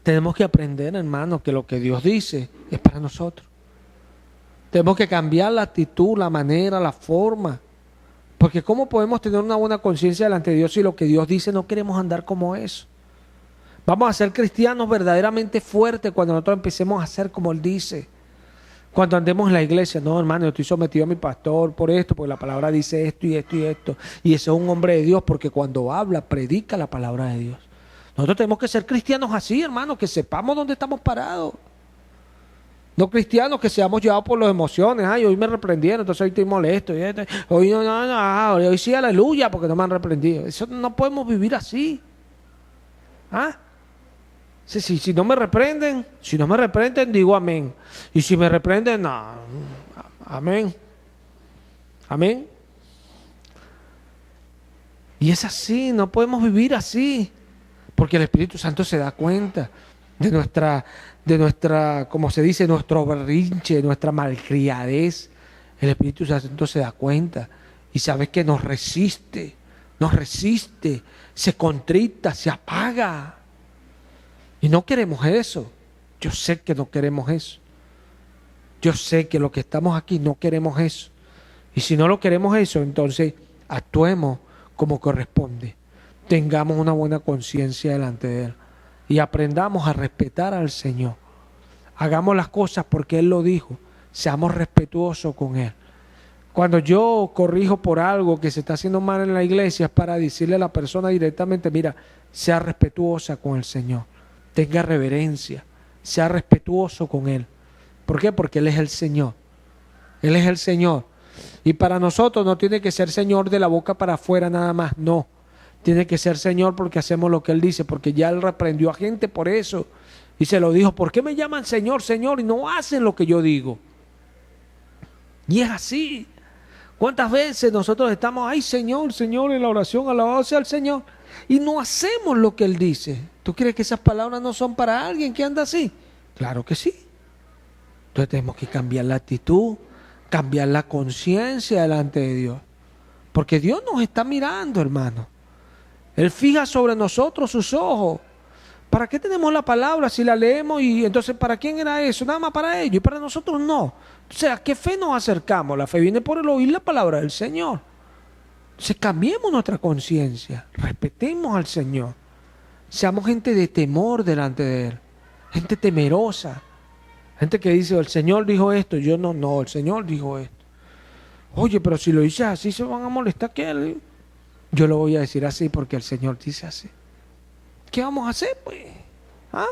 Tenemos que aprender, hermanos, que lo que Dios dice es para nosotros. Tenemos que cambiar la actitud, la manera, la forma. Porque ¿cómo podemos tener una buena conciencia delante de Dios si lo que Dios dice no queremos andar como eso? Vamos a ser cristianos verdaderamente fuertes cuando nosotros empecemos a hacer como Él dice. Cuando andemos en la iglesia, no, hermano, yo estoy sometido a mi pastor por esto, porque la palabra dice esto y esto y esto. Y ese es un hombre de Dios, porque cuando habla, predica la palabra de Dios. Nosotros tenemos que ser cristianos así, hermano, que sepamos dónde estamos parados. No cristianos que seamos llevados por las emociones. Ay, hoy me reprendieron, entonces hoy estoy molesto. Hoy hoy sí, aleluya, porque no me han reprendido. Eso no podemos vivir así. ¿Ah? Si no me reprenden, digo amén. Y si me reprenden, no, amén. Amén. Y es así, no podemos vivir así. Porque el Espíritu Santo se da cuenta de nuestra, como se dice, nuestro berrinche, nuestra malcriadez. El Espíritu Santo se da cuenta y sabe que nos resiste, se contrita, se apaga. Y no queremos eso. Yo sé que no queremos eso. Yo sé que los que estamos aquí no queremos eso. Y si no lo queremos eso, entonces actuemos como corresponde. Tengamos una buena conciencia delante de Él. Y aprendamos a respetar al Señor. Hagamos las cosas porque Él lo dijo. Seamos respetuosos con Él. Cuando yo corrijo por algo que se está haciendo mal en la iglesia, es para decirle a la persona directamente, mira, sea respetuosa con el Señor. Tenga reverencia, sea respetuoso con Él. ¿Por qué? Porque Él es el Señor. Él es el Señor. Y para nosotros no tiene que ser Señor de la boca para afuera nada más, no. Tiene que ser Señor porque hacemos lo que Él dice, porque ya Él reprendió a gente por eso. Y se lo dijo, ¿por qué me llaman Señor, Señor? Y no hacen lo que yo digo. Y es así. ¿Cuántas veces nosotros estamos, ay Señor, Señor, en la oración, alabado sea el Señor? Y no hacemos lo que Él dice. ¿Tú crees que esas palabras no son para alguien que anda así? Claro que sí. Entonces tenemos que cambiar la actitud, cambiar la conciencia delante de Dios. Porque Dios nos está mirando, hermano. Él fija sobre nosotros sus ojos. ¿Para qué tenemos la palabra si la leemos y entonces para quién era eso? Nada más para ellos y para nosotros no. O sea, ¿a qué fe nos acercamos? La fe viene por el oír la palabra del Señor. Entonces cambiemos nuestra conciencia, respetemos al Señor. Seamos gente de temor delante de Él, gente temerosa. Gente que dice, el Señor dijo esto. Yo no, el Señor dijo esto. Oye, pero si lo dices así, se van a molestar. ¿Qué? Yo lo voy a decir así porque el Señor dice así. ¿Qué vamos a hacer, pues? ¿Ah?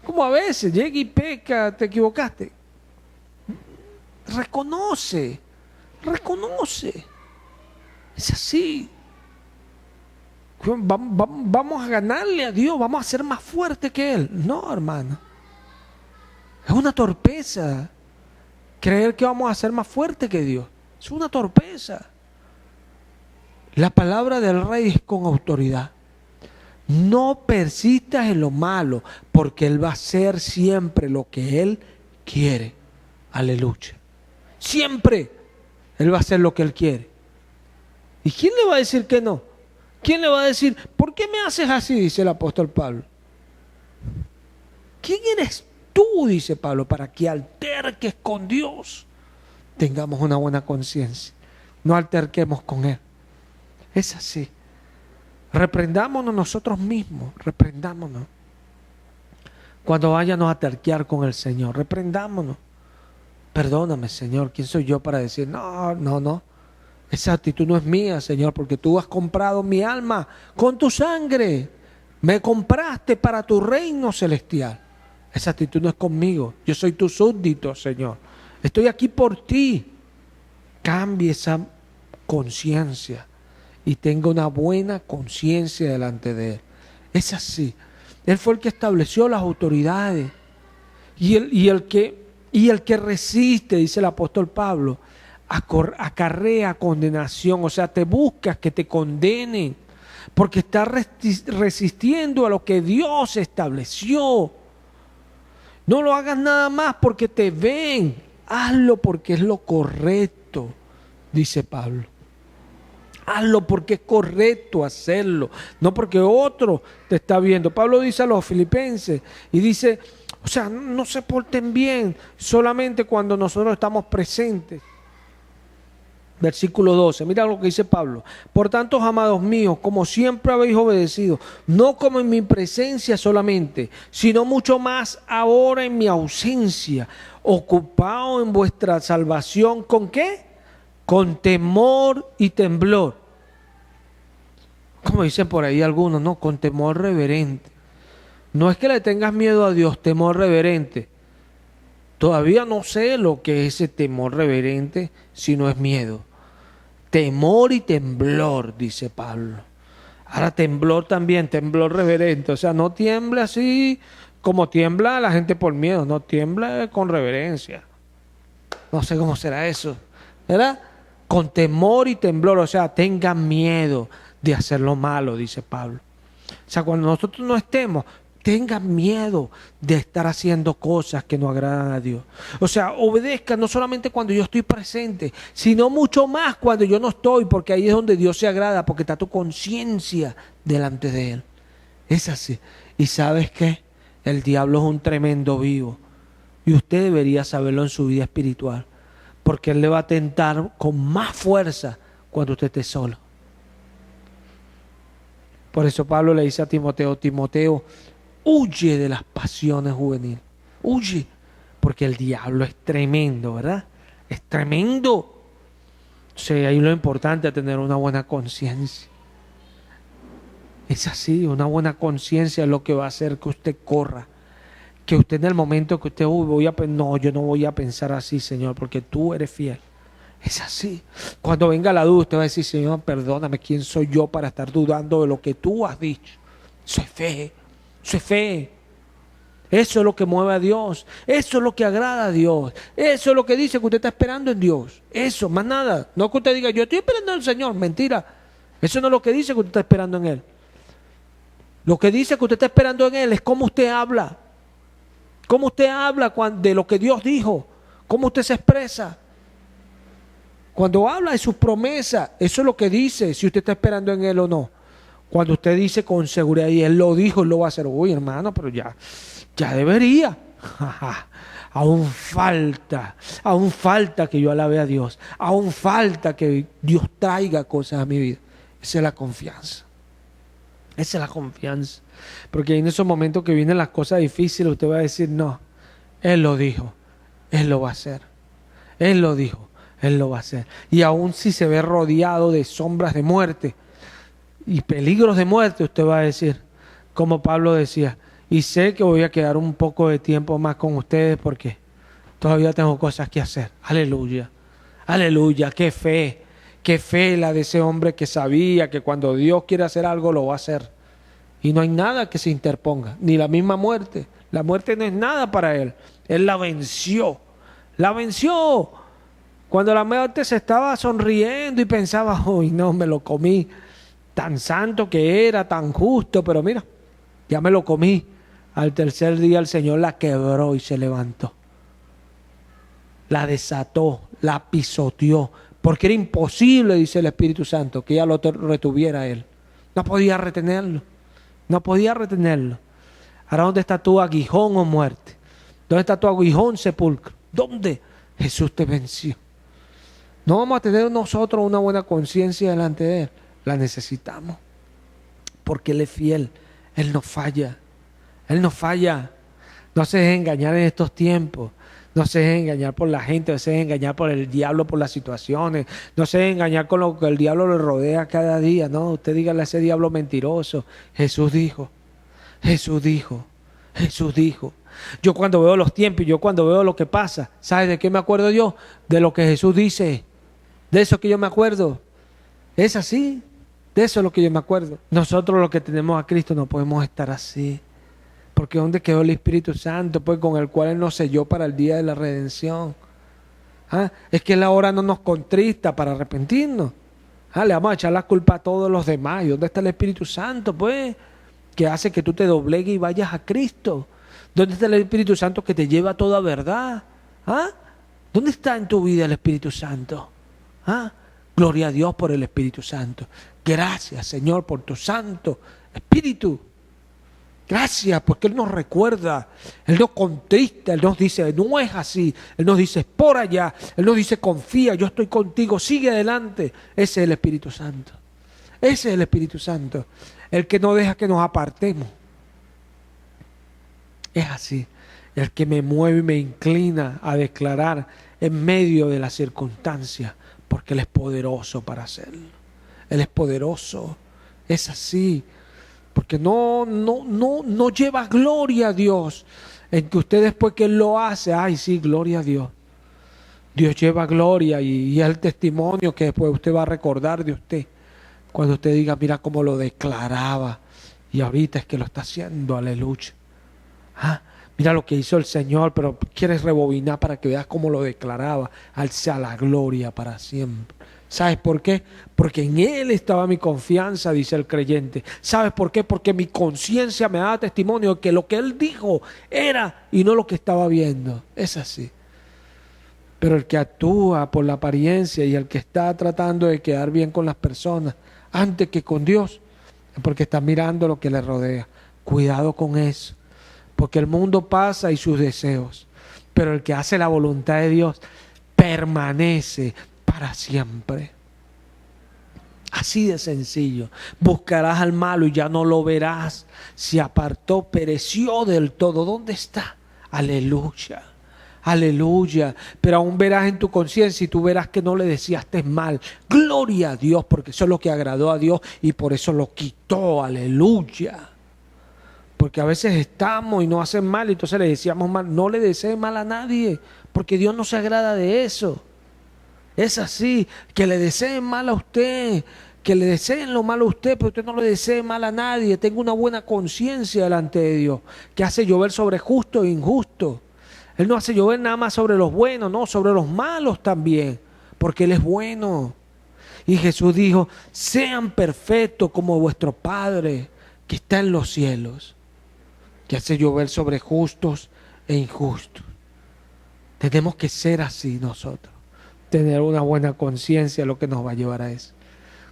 Como a veces llega y peca, te equivocaste. Reconoce. Es así. Vamos a ganarle a Dios, vamos a ser más fuertes que Él. No, hermano. Es una torpeza creer que vamos a ser más fuertes que Dios. Es una torpeza. La palabra del Rey es con autoridad. No persistas en lo malo, porque Él va a hacer siempre lo que Él quiere. Aleluya. Siempre Él va a hacer lo que Él quiere. ¿Y quién le va a decir que no? ¿Quién le va a decir, ¿por qué me haces así? Dice el apóstol Pablo. ¿Quién eres tú? Dice Pablo, para que alterques con Dios. Tengamos una buena conciencia. No alterquemos con Él. Es así. Reprendámonos nosotros mismos. Reprendámonos. Cuando vayamos a terquear con el Señor, reprendámonos. Perdóname, Señor. ¿Quién soy yo para decir, no? Esa actitud no es mía, Señor, porque tú has comprado mi alma con tu sangre. Me compraste para tu reino celestial. Esa actitud no es conmigo. Yo soy tu súbdito, Señor. Estoy aquí por ti. Cambie esa conciencia y tenga una buena conciencia delante de Él. Es así. Él fue el que estableció las autoridades. Y el que resiste, dice el apóstol Pablo, acarrea condenación. O sea, te buscas que te condenen porque estás resistiendo a lo que Dios estableció. No lo hagas nada más porque te ven. Hazlo porque es lo correcto, dice Pablo. Hazlo porque es correcto hacerlo, no porque otro te está viendo. Pablo dice a los filipenses y dice, o sea, no se porten bien solamente cuando nosotros estamos presentes. Versículo 12, mira lo que dice Pablo. Por tanto, amados míos, como siempre habéis obedecido, no como en mi presencia solamente, sino mucho más ahora en mi ausencia, ocupado en vuestra salvación, ¿con qué? Con temor y temblor. Como dicen por ahí algunos, ¿no? Con temor reverente. No es que le tengas miedo a Dios, temor reverente. Todavía no sé lo que es ese temor reverente, si no es miedo. Temor y temblor, dice Pablo. Ahora temblor también, temblor reverente. O sea, no tiembla así como tiembla la gente por miedo, no tiembla con reverencia. No sé cómo será eso, ¿verdad? Con temor y temblor, o sea, tengan miedo de hacer lo malo, dice Pablo. O sea, cuando nosotros no estemos, tengan miedo de estar haciendo cosas que no agradan a Dios. O sea, obedezcan no solamente cuando yo estoy presente, sino mucho más cuando yo no estoy, porque ahí es donde Dios se agrada, porque está tu conciencia delante de Él. Es así. ¿Y sabes qué? El diablo es un tremendo vivo. Y usted debería saberlo en su vida espiritual, porque Él le va a tentar con más fuerza cuando usted esté solo. Por eso Pablo le dice a Timoteo, Timoteo, huye de las pasiones juveniles. Huye, porque el diablo es tremendo, ¿verdad? Es tremendo. O sea, ahí lo importante es tener una buena conciencia. Es así, una buena conciencia es lo que va a hacer que usted corra. Que usted en el momento que usted, no, yo no voy a pensar así, Señor, porque tú eres fiel. Es así. Cuando venga la duda, usted va a decir, Señor, perdóname, ¿quién soy yo para estar dudando de lo que tú has dicho? Eso es fe. Eso es fe. Eso es lo que mueve a Dios. Eso es lo que agrada a Dios. Eso es lo que dice que usted está esperando en Dios. Eso, más nada. No que usted diga, yo estoy esperando en el Señor. Mentira. Eso no es lo que dice que usted está esperando en Él. Lo que dice que usted está esperando en Él es cómo usted habla. Cómo usted habla de lo que Dios dijo. Cómo usted se expresa. Cuando habla de sus promesas, eso es lo que dice, si usted está esperando en Él o no. Cuando usted dice con seguridad, y Él lo dijo, Él lo va a hacer. Uy, hermano, pero ya debería. Aún falta que yo alabe a Dios. Aún falta que Dios traiga cosas a mi vida. Esa es la confianza. Esa es la confianza. Porque en esos momentos que vienen las cosas difíciles, usted va a decir, no, Él lo dijo, Él lo va a hacer. Él lo dijo, Él lo va a hacer. Y aun si se ve rodeado de sombras de muerte y peligros de muerte, usted va a decir, como Pablo decía, y sé que voy a quedar un poco de tiempo más con ustedes porque todavía tengo cosas que hacer. Aleluya, aleluya, qué fe la de ese hombre que sabía que cuando Dios quiere hacer algo lo va a hacer. Y no hay nada que se interponga, ni la misma muerte. La muerte no es nada para él. Él la venció. La venció. Cuando la muerte se estaba sonriendo y pensaba, uy, no, me lo comí. Tan santo que era, tan justo, pero mira, ya me lo comí. Al tercer día el Señor la quebró y se levantó. La desató, la pisoteó, porque era imposible, dice el Espíritu Santo, que ella lo retuviera a él. No podía retenerlo. No podía retenerlo. Ahora, ¿dónde está tu aguijón o muerte? ¿Dónde está tu aguijón, sepulcro? ¿Dónde? Jesús te venció. No vamos a tener nosotros una buena conciencia delante de Él. La necesitamos. Porque Él es fiel. Él no falla. Él no falla. No se deje engañar en estos tiempos. No se deje engañar por la gente. No se deje engañar por el diablo, por las situaciones. No se deje engañar con lo que el diablo le rodea cada día. No, usted dígale a ese diablo mentiroso. Jesús dijo. Jesús dijo. Jesús dijo. Yo cuando veo los tiempos, yo cuando veo lo que pasa, ¿sabes de qué me acuerdo yo? De lo que Jesús dice. De eso que yo me acuerdo. Es así. De eso es lo que yo me acuerdo. Nosotros los que tenemos a Cristo no podemos estar así. Porque ¿dónde quedó el Espíritu Santo? Pues con el cual Él nos selló para el día de la redención. ¿Ah? Es que Él ahora no nos contrista para arrepentirnos. ¿Ah? Le vamos a echar la culpa a todos los demás. ¿Y dónde está el Espíritu Santo? Pues que hace que tú te doblegues y vayas a Cristo. ¿Dónde está el Espíritu Santo que te lleva a toda verdad? ¿Ah? ¿Dónde está en tu vida el Espíritu Santo? ¿Ah? Gloria a Dios por el Espíritu Santo. Gracias, Señor, por tu Santo Espíritu. Gracias, porque Él nos recuerda, Él nos contrista, Él nos dice, no es así, Él nos dice, es por allá, Él nos dice, confía, yo estoy contigo, sigue adelante. Ese es el Espíritu Santo. Ese es el Espíritu Santo, el que no deja que nos apartemos. Es así, el que me mueve y me inclina a declarar en medio de las circunstancias, porque Él es poderoso para hacerlo. Él es poderoso, es así. Porque no lleva gloria a Dios en que usted después que Él lo hace, ay sí, gloria a Dios. Dios lleva gloria y es el testimonio que después usted va a recordar de usted. Cuando usted diga, mira cómo lo declaraba y ahorita es que lo está haciendo, aleluya. ¿Ah? Mira lo que hizo el Señor, pero quieres rebobinar para que veas cómo lo declaraba. Al sea la gloria para siempre. ¿Sabes por qué? Porque en Él estaba mi confianza, dice el creyente. ¿Sabes por qué? Porque mi conciencia me da testimonio de que lo que Él dijo era y no lo que estaba viendo. Es así. Pero el que actúa por la apariencia y el que está tratando de quedar bien con las personas antes que con Dios, es porque está mirando lo que le rodea. Cuidado con eso. Porque el mundo pasa y sus deseos. Pero el que hace la voluntad de Dios permanece para siempre. Así de sencillo. Buscarás al malo y ya no lo verás. Se apartó, pereció del todo. ¿Dónde está? Aleluya. Aleluya. Pero aún verás en tu conciencia y tú verás que no le deseaste mal. Gloria a Dios, porque eso es lo que agradó a Dios y por eso lo quitó. Aleluya. Porque a veces estamos y nos hacen mal y entonces le decíamos mal. No le desee mal a nadie, porque Dios no se agrada de eso. Es así, que le deseen mal a usted, que le deseen lo malo a usted, pero usted no le desee mal a nadie. Tenga una buena conciencia delante de Dios, que hace llover sobre justo e injusto. Él no hace llover nada más sobre los buenos, no, sobre los malos también, porque Él es bueno. Y Jesús dijo, sean perfectos como vuestro Padre que está en los cielos, que hace llover sobre justos e injustos. Tenemos que ser así nosotros. Tener una buena conciencia es lo que nos va a llevar a eso.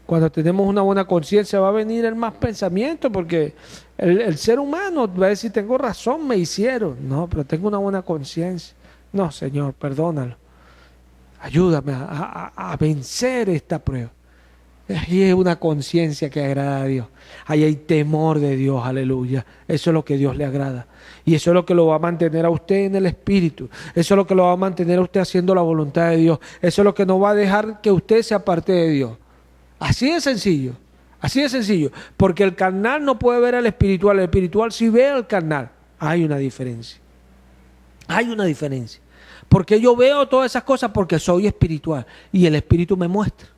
Cuando tenemos una buena conciencia va a venir el más pensamiento, porque el ser humano va a decir, tengo razón, me hicieron. No, pero tengo una buena conciencia. No, Señor, perdónalo. Ayúdame a vencer esta prueba. Ahí es una conciencia que agrada a Dios. Ahí hay temor de Dios, aleluya. Eso es lo que Dios le agrada. Y eso es lo que lo va a mantener a usted en el Espíritu. Eso es lo que lo va a mantener a usted haciendo la voluntad de Dios. Eso es lo que no va a dejar que usted se aparte de Dios. Así de sencillo. Así de sencillo. Porque el carnal no puede ver al espiritual. El espiritual sí ve al carnal. Hay una diferencia. Hay una diferencia. Porque yo veo todas esas cosas porque soy espiritual. Y el Espíritu me muestra.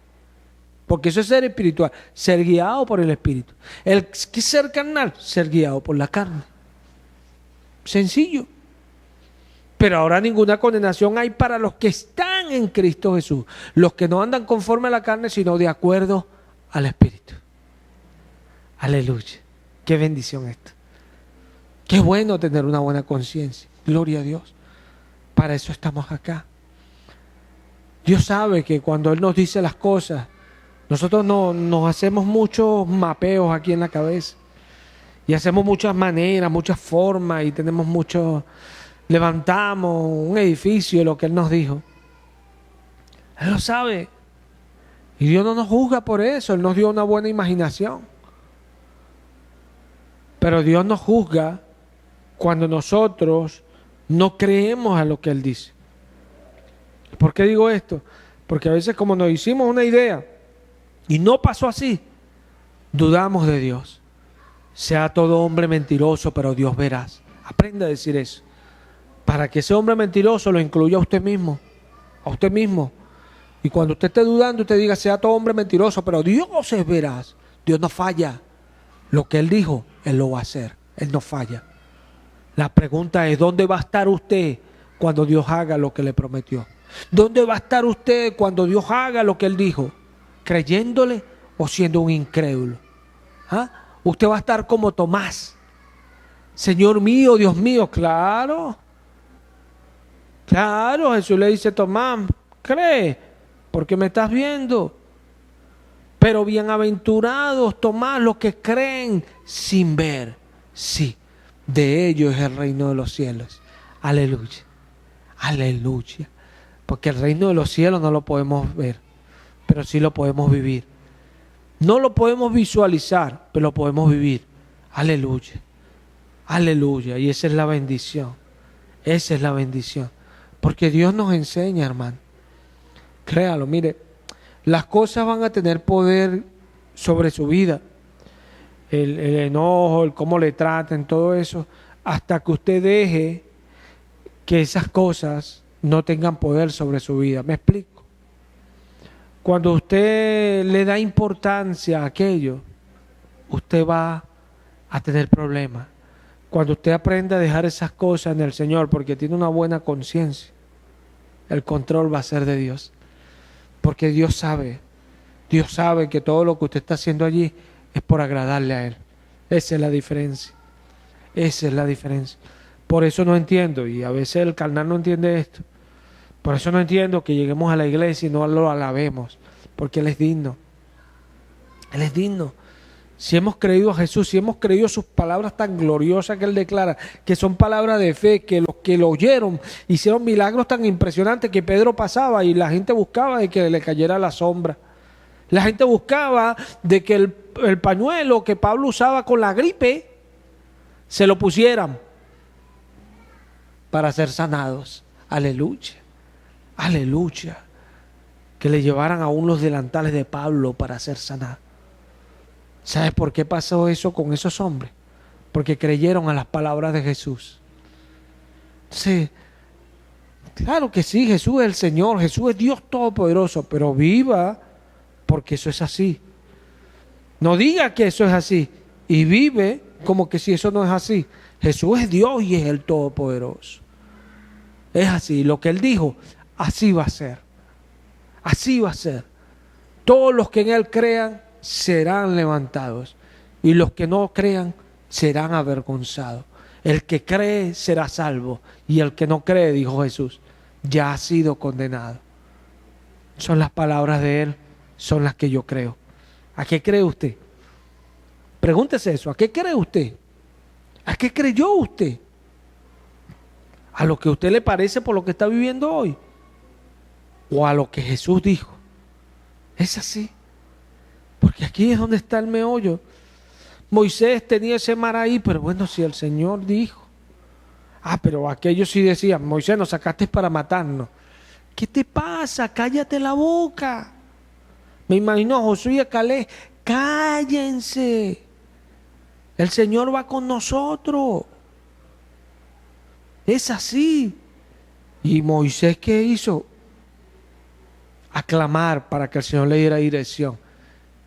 Porque eso es ser espiritual, ser guiado por el Espíritu. El ser carnal, ser guiado por la carne. Sencillo. Pero ahora ninguna condenación hay para los que están en Cristo Jesús. Los que no andan conforme a la carne, sino de acuerdo al Espíritu. Aleluya. Qué bendición esto. Qué bueno tener una buena conciencia. Gloria a Dios. Para eso estamos acá. Dios sabe que cuando Él nos dice las cosas, nosotros nos hacemos muchos mapeos aquí en la cabeza y hacemos muchas maneras, muchas formas y tenemos mucho, levantamos un edificio de lo que Él nos dijo. Él lo sabe y Dios no nos juzga por eso, Él nos dio una buena imaginación. Pero Dios nos juzga cuando nosotros no creemos a lo que Él dice. ¿Por qué digo esto? Porque a veces como nos hicimos una idea y no pasó así, dudamos de Dios. Sea todo hombre mentiroso, pero Dios veraz. Aprenda a decir eso. Para que ese hombre mentiroso lo incluya a usted mismo. A usted mismo. Y cuando usted esté dudando, usted diga, sea todo hombre mentiroso, pero Dios es veraz. Dios no falla. Lo que Él dijo, Él lo va a hacer. Él no falla. La pregunta es, ¿dónde va a estar usted cuando Dios haga lo que le prometió? ¿Dónde va a estar usted cuando Dios haga lo que Él dijo? ¿Creyéndole o siendo un incrédulo? ¿Ah? Usted va a estar como Tomás. Señor mío, Dios mío, claro. Claro, Jesús le dice a Tomás, cree, porque me estás viendo. Pero bienaventurados, Tomás, los que creen sin ver. Sí, de ellos es el reino de los cielos. Aleluya, aleluya. Porque el reino de los cielos no lo podemos ver, pero sí lo podemos vivir. No lo podemos visualizar, pero lo podemos vivir. Aleluya, aleluya. Y esa es la bendición. Esa es la bendición. Porque Dios nos enseña, hermano. Créalo, mire, las cosas van a tener poder sobre su vida. El enojo, el cómo le traten, todo eso, hasta que usted deje que esas cosas no tengan poder sobre su vida. ¿Me explico? Cuando usted le da importancia a aquello, usted va a tener problemas. Cuando usted aprende a dejar esas cosas en el Señor, porque tiene una buena conciencia, el control va a ser de Dios. Porque Dios sabe que todo lo que usted está haciendo allí es por agradarle a Él. Esa es la diferencia. Esa es la diferencia. Por eso no entiendo, y a veces el carnal no entiende esto. Por eso no entiendo que lleguemos a la iglesia y no lo alabemos, porque Él es digno. Él es digno. Si hemos creído a Jesús, si hemos creído sus palabras tan gloriosas que Él declara, que son palabras de fe, que los que lo oyeron hicieron milagros tan impresionantes que Pedro pasaba y la gente buscaba de que le cayera la sombra. La gente buscaba de que el pañuelo que Pablo usaba con la gripe se lo pusieran para ser sanados. Aleluya, aleluya. Que le llevaran aún los delantales de Pablo para ser sanados. ¿Sabes por qué pasó eso con esos hombres? Porque creyeron a las palabras de Jesús. Sí, claro que sí, Jesús es el Señor, Jesús es Dios Todopoderoso, pero viva porque eso es así. No diga que eso es así y vive como que si eso no es así. Jesús es Dios y es el Todopoderoso. Es así, lo que Él dijo, así va a ser. Así va a ser. Todos los que en Él crean serán levantados y los que no crean serán avergonzados. El que cree será salvo y el que no cree, dijo Jesús, ya ha sido condenado. Son las palabras de Él, son las que yo creo. ¿A qué cree usted? Pregúntese eso, ¿a qué cree usted? ¿A qué creyó usted? ¿A lo que a usted le parece por lo que está viviendo hoy? ¿O a lo que Jesús dijo? Es así. Porque aquí es donde está el meollo. Moisés tenía ese mar ahí, pero bueno, si el Señor dijo. Pero aquellos sí decían, Moisés, nos sacaste para matarnos. ¿Qué te pasa? Cállate la boca. Me imagino a Josué y a Caleb, cállense. El Señor va con nosotros. Es así. ¿Y Moisés qué hizo? Aclamar para que el Señor le diera dirección.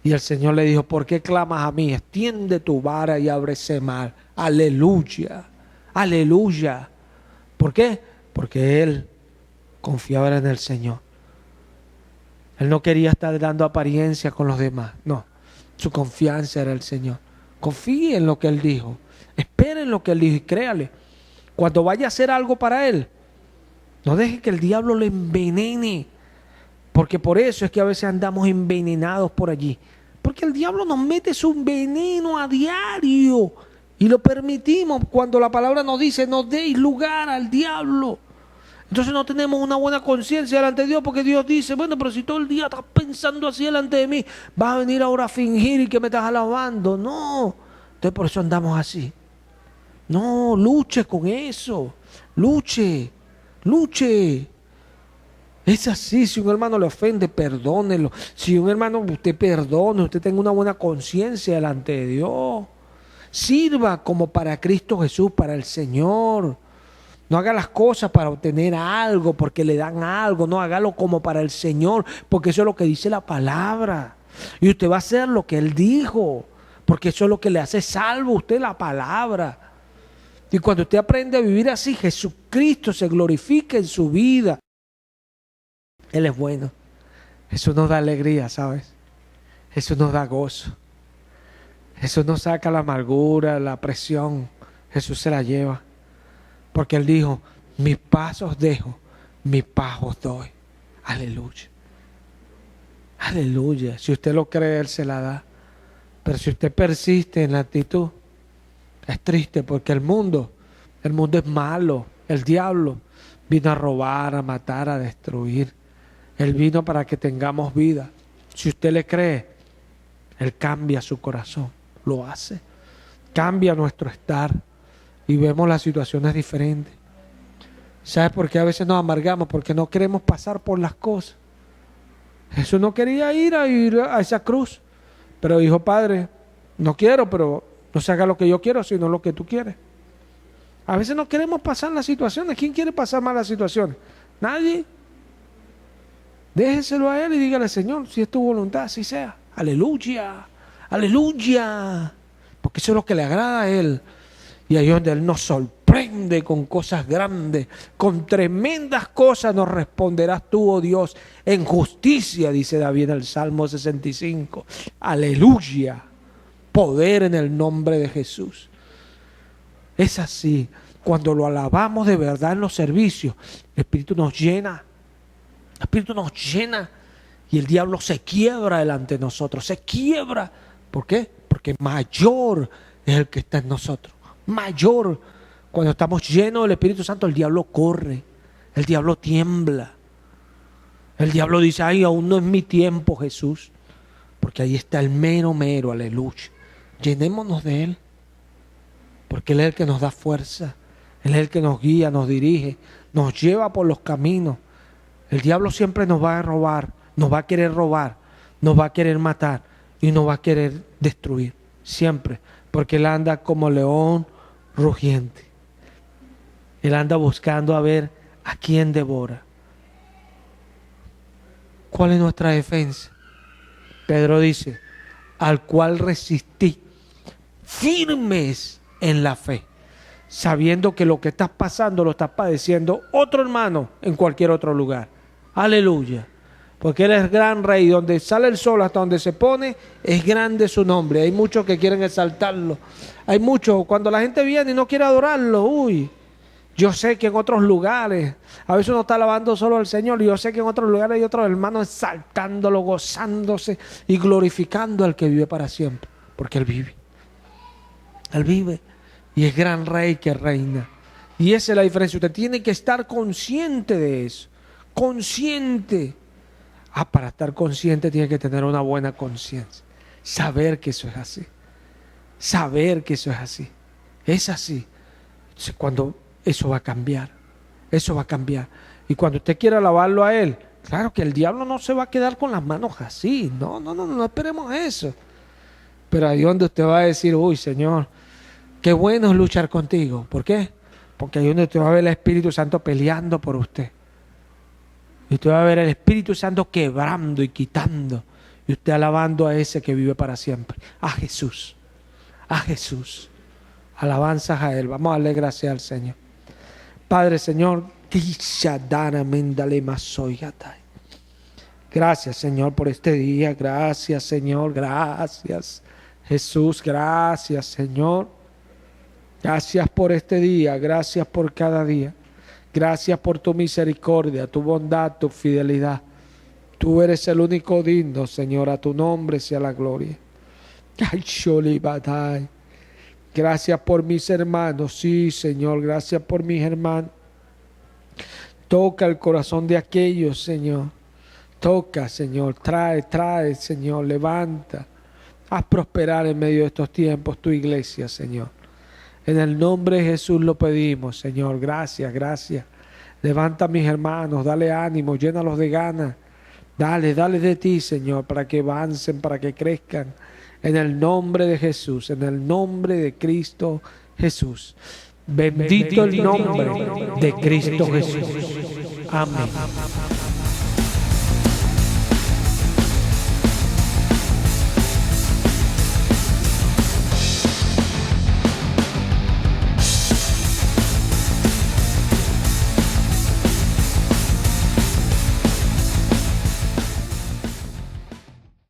Y el Señor le dijo, ¿por qué clamas a mí? Extiende tu vara y abre ese mar. Aleluya, aleluya. ¿Por qué? Porque él confiaba en el Señor. Él no quería estar dando apariencia con los demás. No, su confianza era el Señor. Confíe en lo que Él dijo. Espere en lo que Él dijo y créale. Cuando vaya a hacer algo para Él, no deje que el diablo le envenene. Porque por eso es que a veces andamos envenenados por allí. Porque el diablo nos mete su veneno a diario. Y lo permitimos cuando la palabra nos dice, no deis lugar al diablo. Entonces no tenemos una buena conciencia delante de Dios, porque Dios dice, bueno, pero si todo el día estás pensando así delante de mí, vas a venir ahora a fingir y que me estás alabando. No. Entonces por eso andamos así. No, luche con eso. Luche. Es así, si un hermano le ofende, perdónelo. Si un hermano usted perdone, usted tenga una buena conciencia delante de Dios. Sirva como para Cristo Jesús, para el Señor. No haga las cosas para obtener algo, porque le dan algo. No, hágalo como para el Señor, porque eso es lo que dice la palabra. Y usted va a hacer lo que Él dijo, porque eso es lo que le hace salvo a usted, la palabra. Y cuando usted aprende a vivir así, Jesucristo se glorifica en su vida. Él es bueno. Eso nos da alegría, ¿sabes? Eso nos da gozo. Eso nos saca la amargura, la presión. Jesús se la lleva. Porque Él dijo, mis pasos dejo, mis paz os doy. Aleluya. Aleluya. Si usted lo cree, Él se la da. Pero si usted persiste en la actitud, es triste porque el mundo es malo. El diablo vino a robar, a matar, a destruir. Él vino para que tengamos vida. Si usted le cree, Él cambia su corazón. Lo hace. Cambia nuestro estar. Y vemos las situaciones diferentes. ¿Sabes por qué a veces nos amargamos? Porque no queremos pasar por las cosas. Jesús no quería ir a esa cruz. Pero dijo, Padre, no quiero, pero no se haga lo que yo quiero, sino lo que tú quieres. A veces no queremos pasar las situaciones. ¿Quién quiere pasar mal las situaciones? Nadie. Déjeselo a Él y dígale, Señor, si es tu voluntad, así sea. Aleluya, aleluya. Porque eso es lo que le agrada a Él. Y ahí es donde Él nos sorprende con cosas grandes, con tremendas cosas nos responderás tú, oh Dios, en justicia, dice David en el Salmo 65. Aleluya, poder en el nombre de Jesús. Es así, cuando lo alabamos de verdad en los servicios, el Espíritu nos llena. El Espíritu nos llena y el diablo se quiebra delante de nosotros, se quiebra. ¿Por qué? Porque mayor es el que está en nosotros. Mayor. Cuando estamos llenos del Espíritu Santo, el diablo corre, el diablo tiembla. El diablo dice, ay, aún no es mi tiempo, Jesús. Porque ahí está el mero, aleluya. Llenémonos de Él. Porque Él es el que nos da fuerza. Él es el que nos guía, nos dirige, nos lleva por los caminos. El diablo siempre nos va a robar, nos va a querer robar, nos va a querer matar y nos va a querer destruir. Siempre. Porque Él anda como león rugiente. Él anda buscando a ver a quién devora. ¿Cuál es nuestra defensa? Pedro dice, al cual resistí firmes en la fe, sabiendo que lo que estás pasando lo estás padeciendo otro hermano en cualquier otro lugar. Aleluya. Porque Él es gran rey, donde sale el sol hasta donde se pone, es grande su nombre. Hay muchos que quieren exaltarlo. Hay muchos, cuando la gente viene y no quiere adorarlo, yo sé que en otros lugares, a veces uno está alabando solo al Señor, y yo sé que en otros lugares hay otros hermanos exaltándolo, gozándose y glorificando al que vive para siempre. Porque Él vive. Él vive y es gran rey que reina. Y esa es la diferencia. Usted tiene que estar consciente de eso. Consciente. Para estar consciente tiene que tener una buena conciencia. Saber que eso es así. Saber que eso es así. Es así. Entonces, cuando eso va a cambiar. Eso va a cambiar. Y cuando usted quiera alabarlo a Él, claro que el diablo no se va a quedar con las manos así. No esperemos eso. Pero ahí donde usted va a decir, uy, Señor, qué bueno es luchar contigo. ¿Por qué? Porque ahí donde usted va a ver el Espíritu Santo peleando por usted. Y usted va a ver el Espíritu Santo quebrando y quitando. Y usted alabando a ese que vive para siempre. A Jesús. A Jesús. Alabanzas a Él. Vamos a darle gracias al Señor. Padre, Señor, gracias, Señor, por este día. Gracias, Señor. Gracias, Jesús. Gracias, Señor. Gracias por este día. Gracias por cada día. Gracias por tu misericordia, tu bondad, tu fidelidad. Tú eres el único digno, Señor. A tu nombre sea la gloria. Gracias por mis hermanos. Sí, Señor. Gracias por mis hermanos. Toca el corazón de aquellos, Señor. Toca, Señor. Trae, Señor. Levanta. Haz prosperar en medio de estos tiempos tu iglesia, Señor. En el nombre de Jesús lo pedimos, Señor. Gracias, gracias. Levanta a mis hermanos, dale ánimo, llénalos de ganas. Dale de ti, Señor, para que avancen, para que crezcan. En el nombre de Jesús, en el nombre de Cristo Jesús. Bendito el nombre de Cristo Jesús. Amén.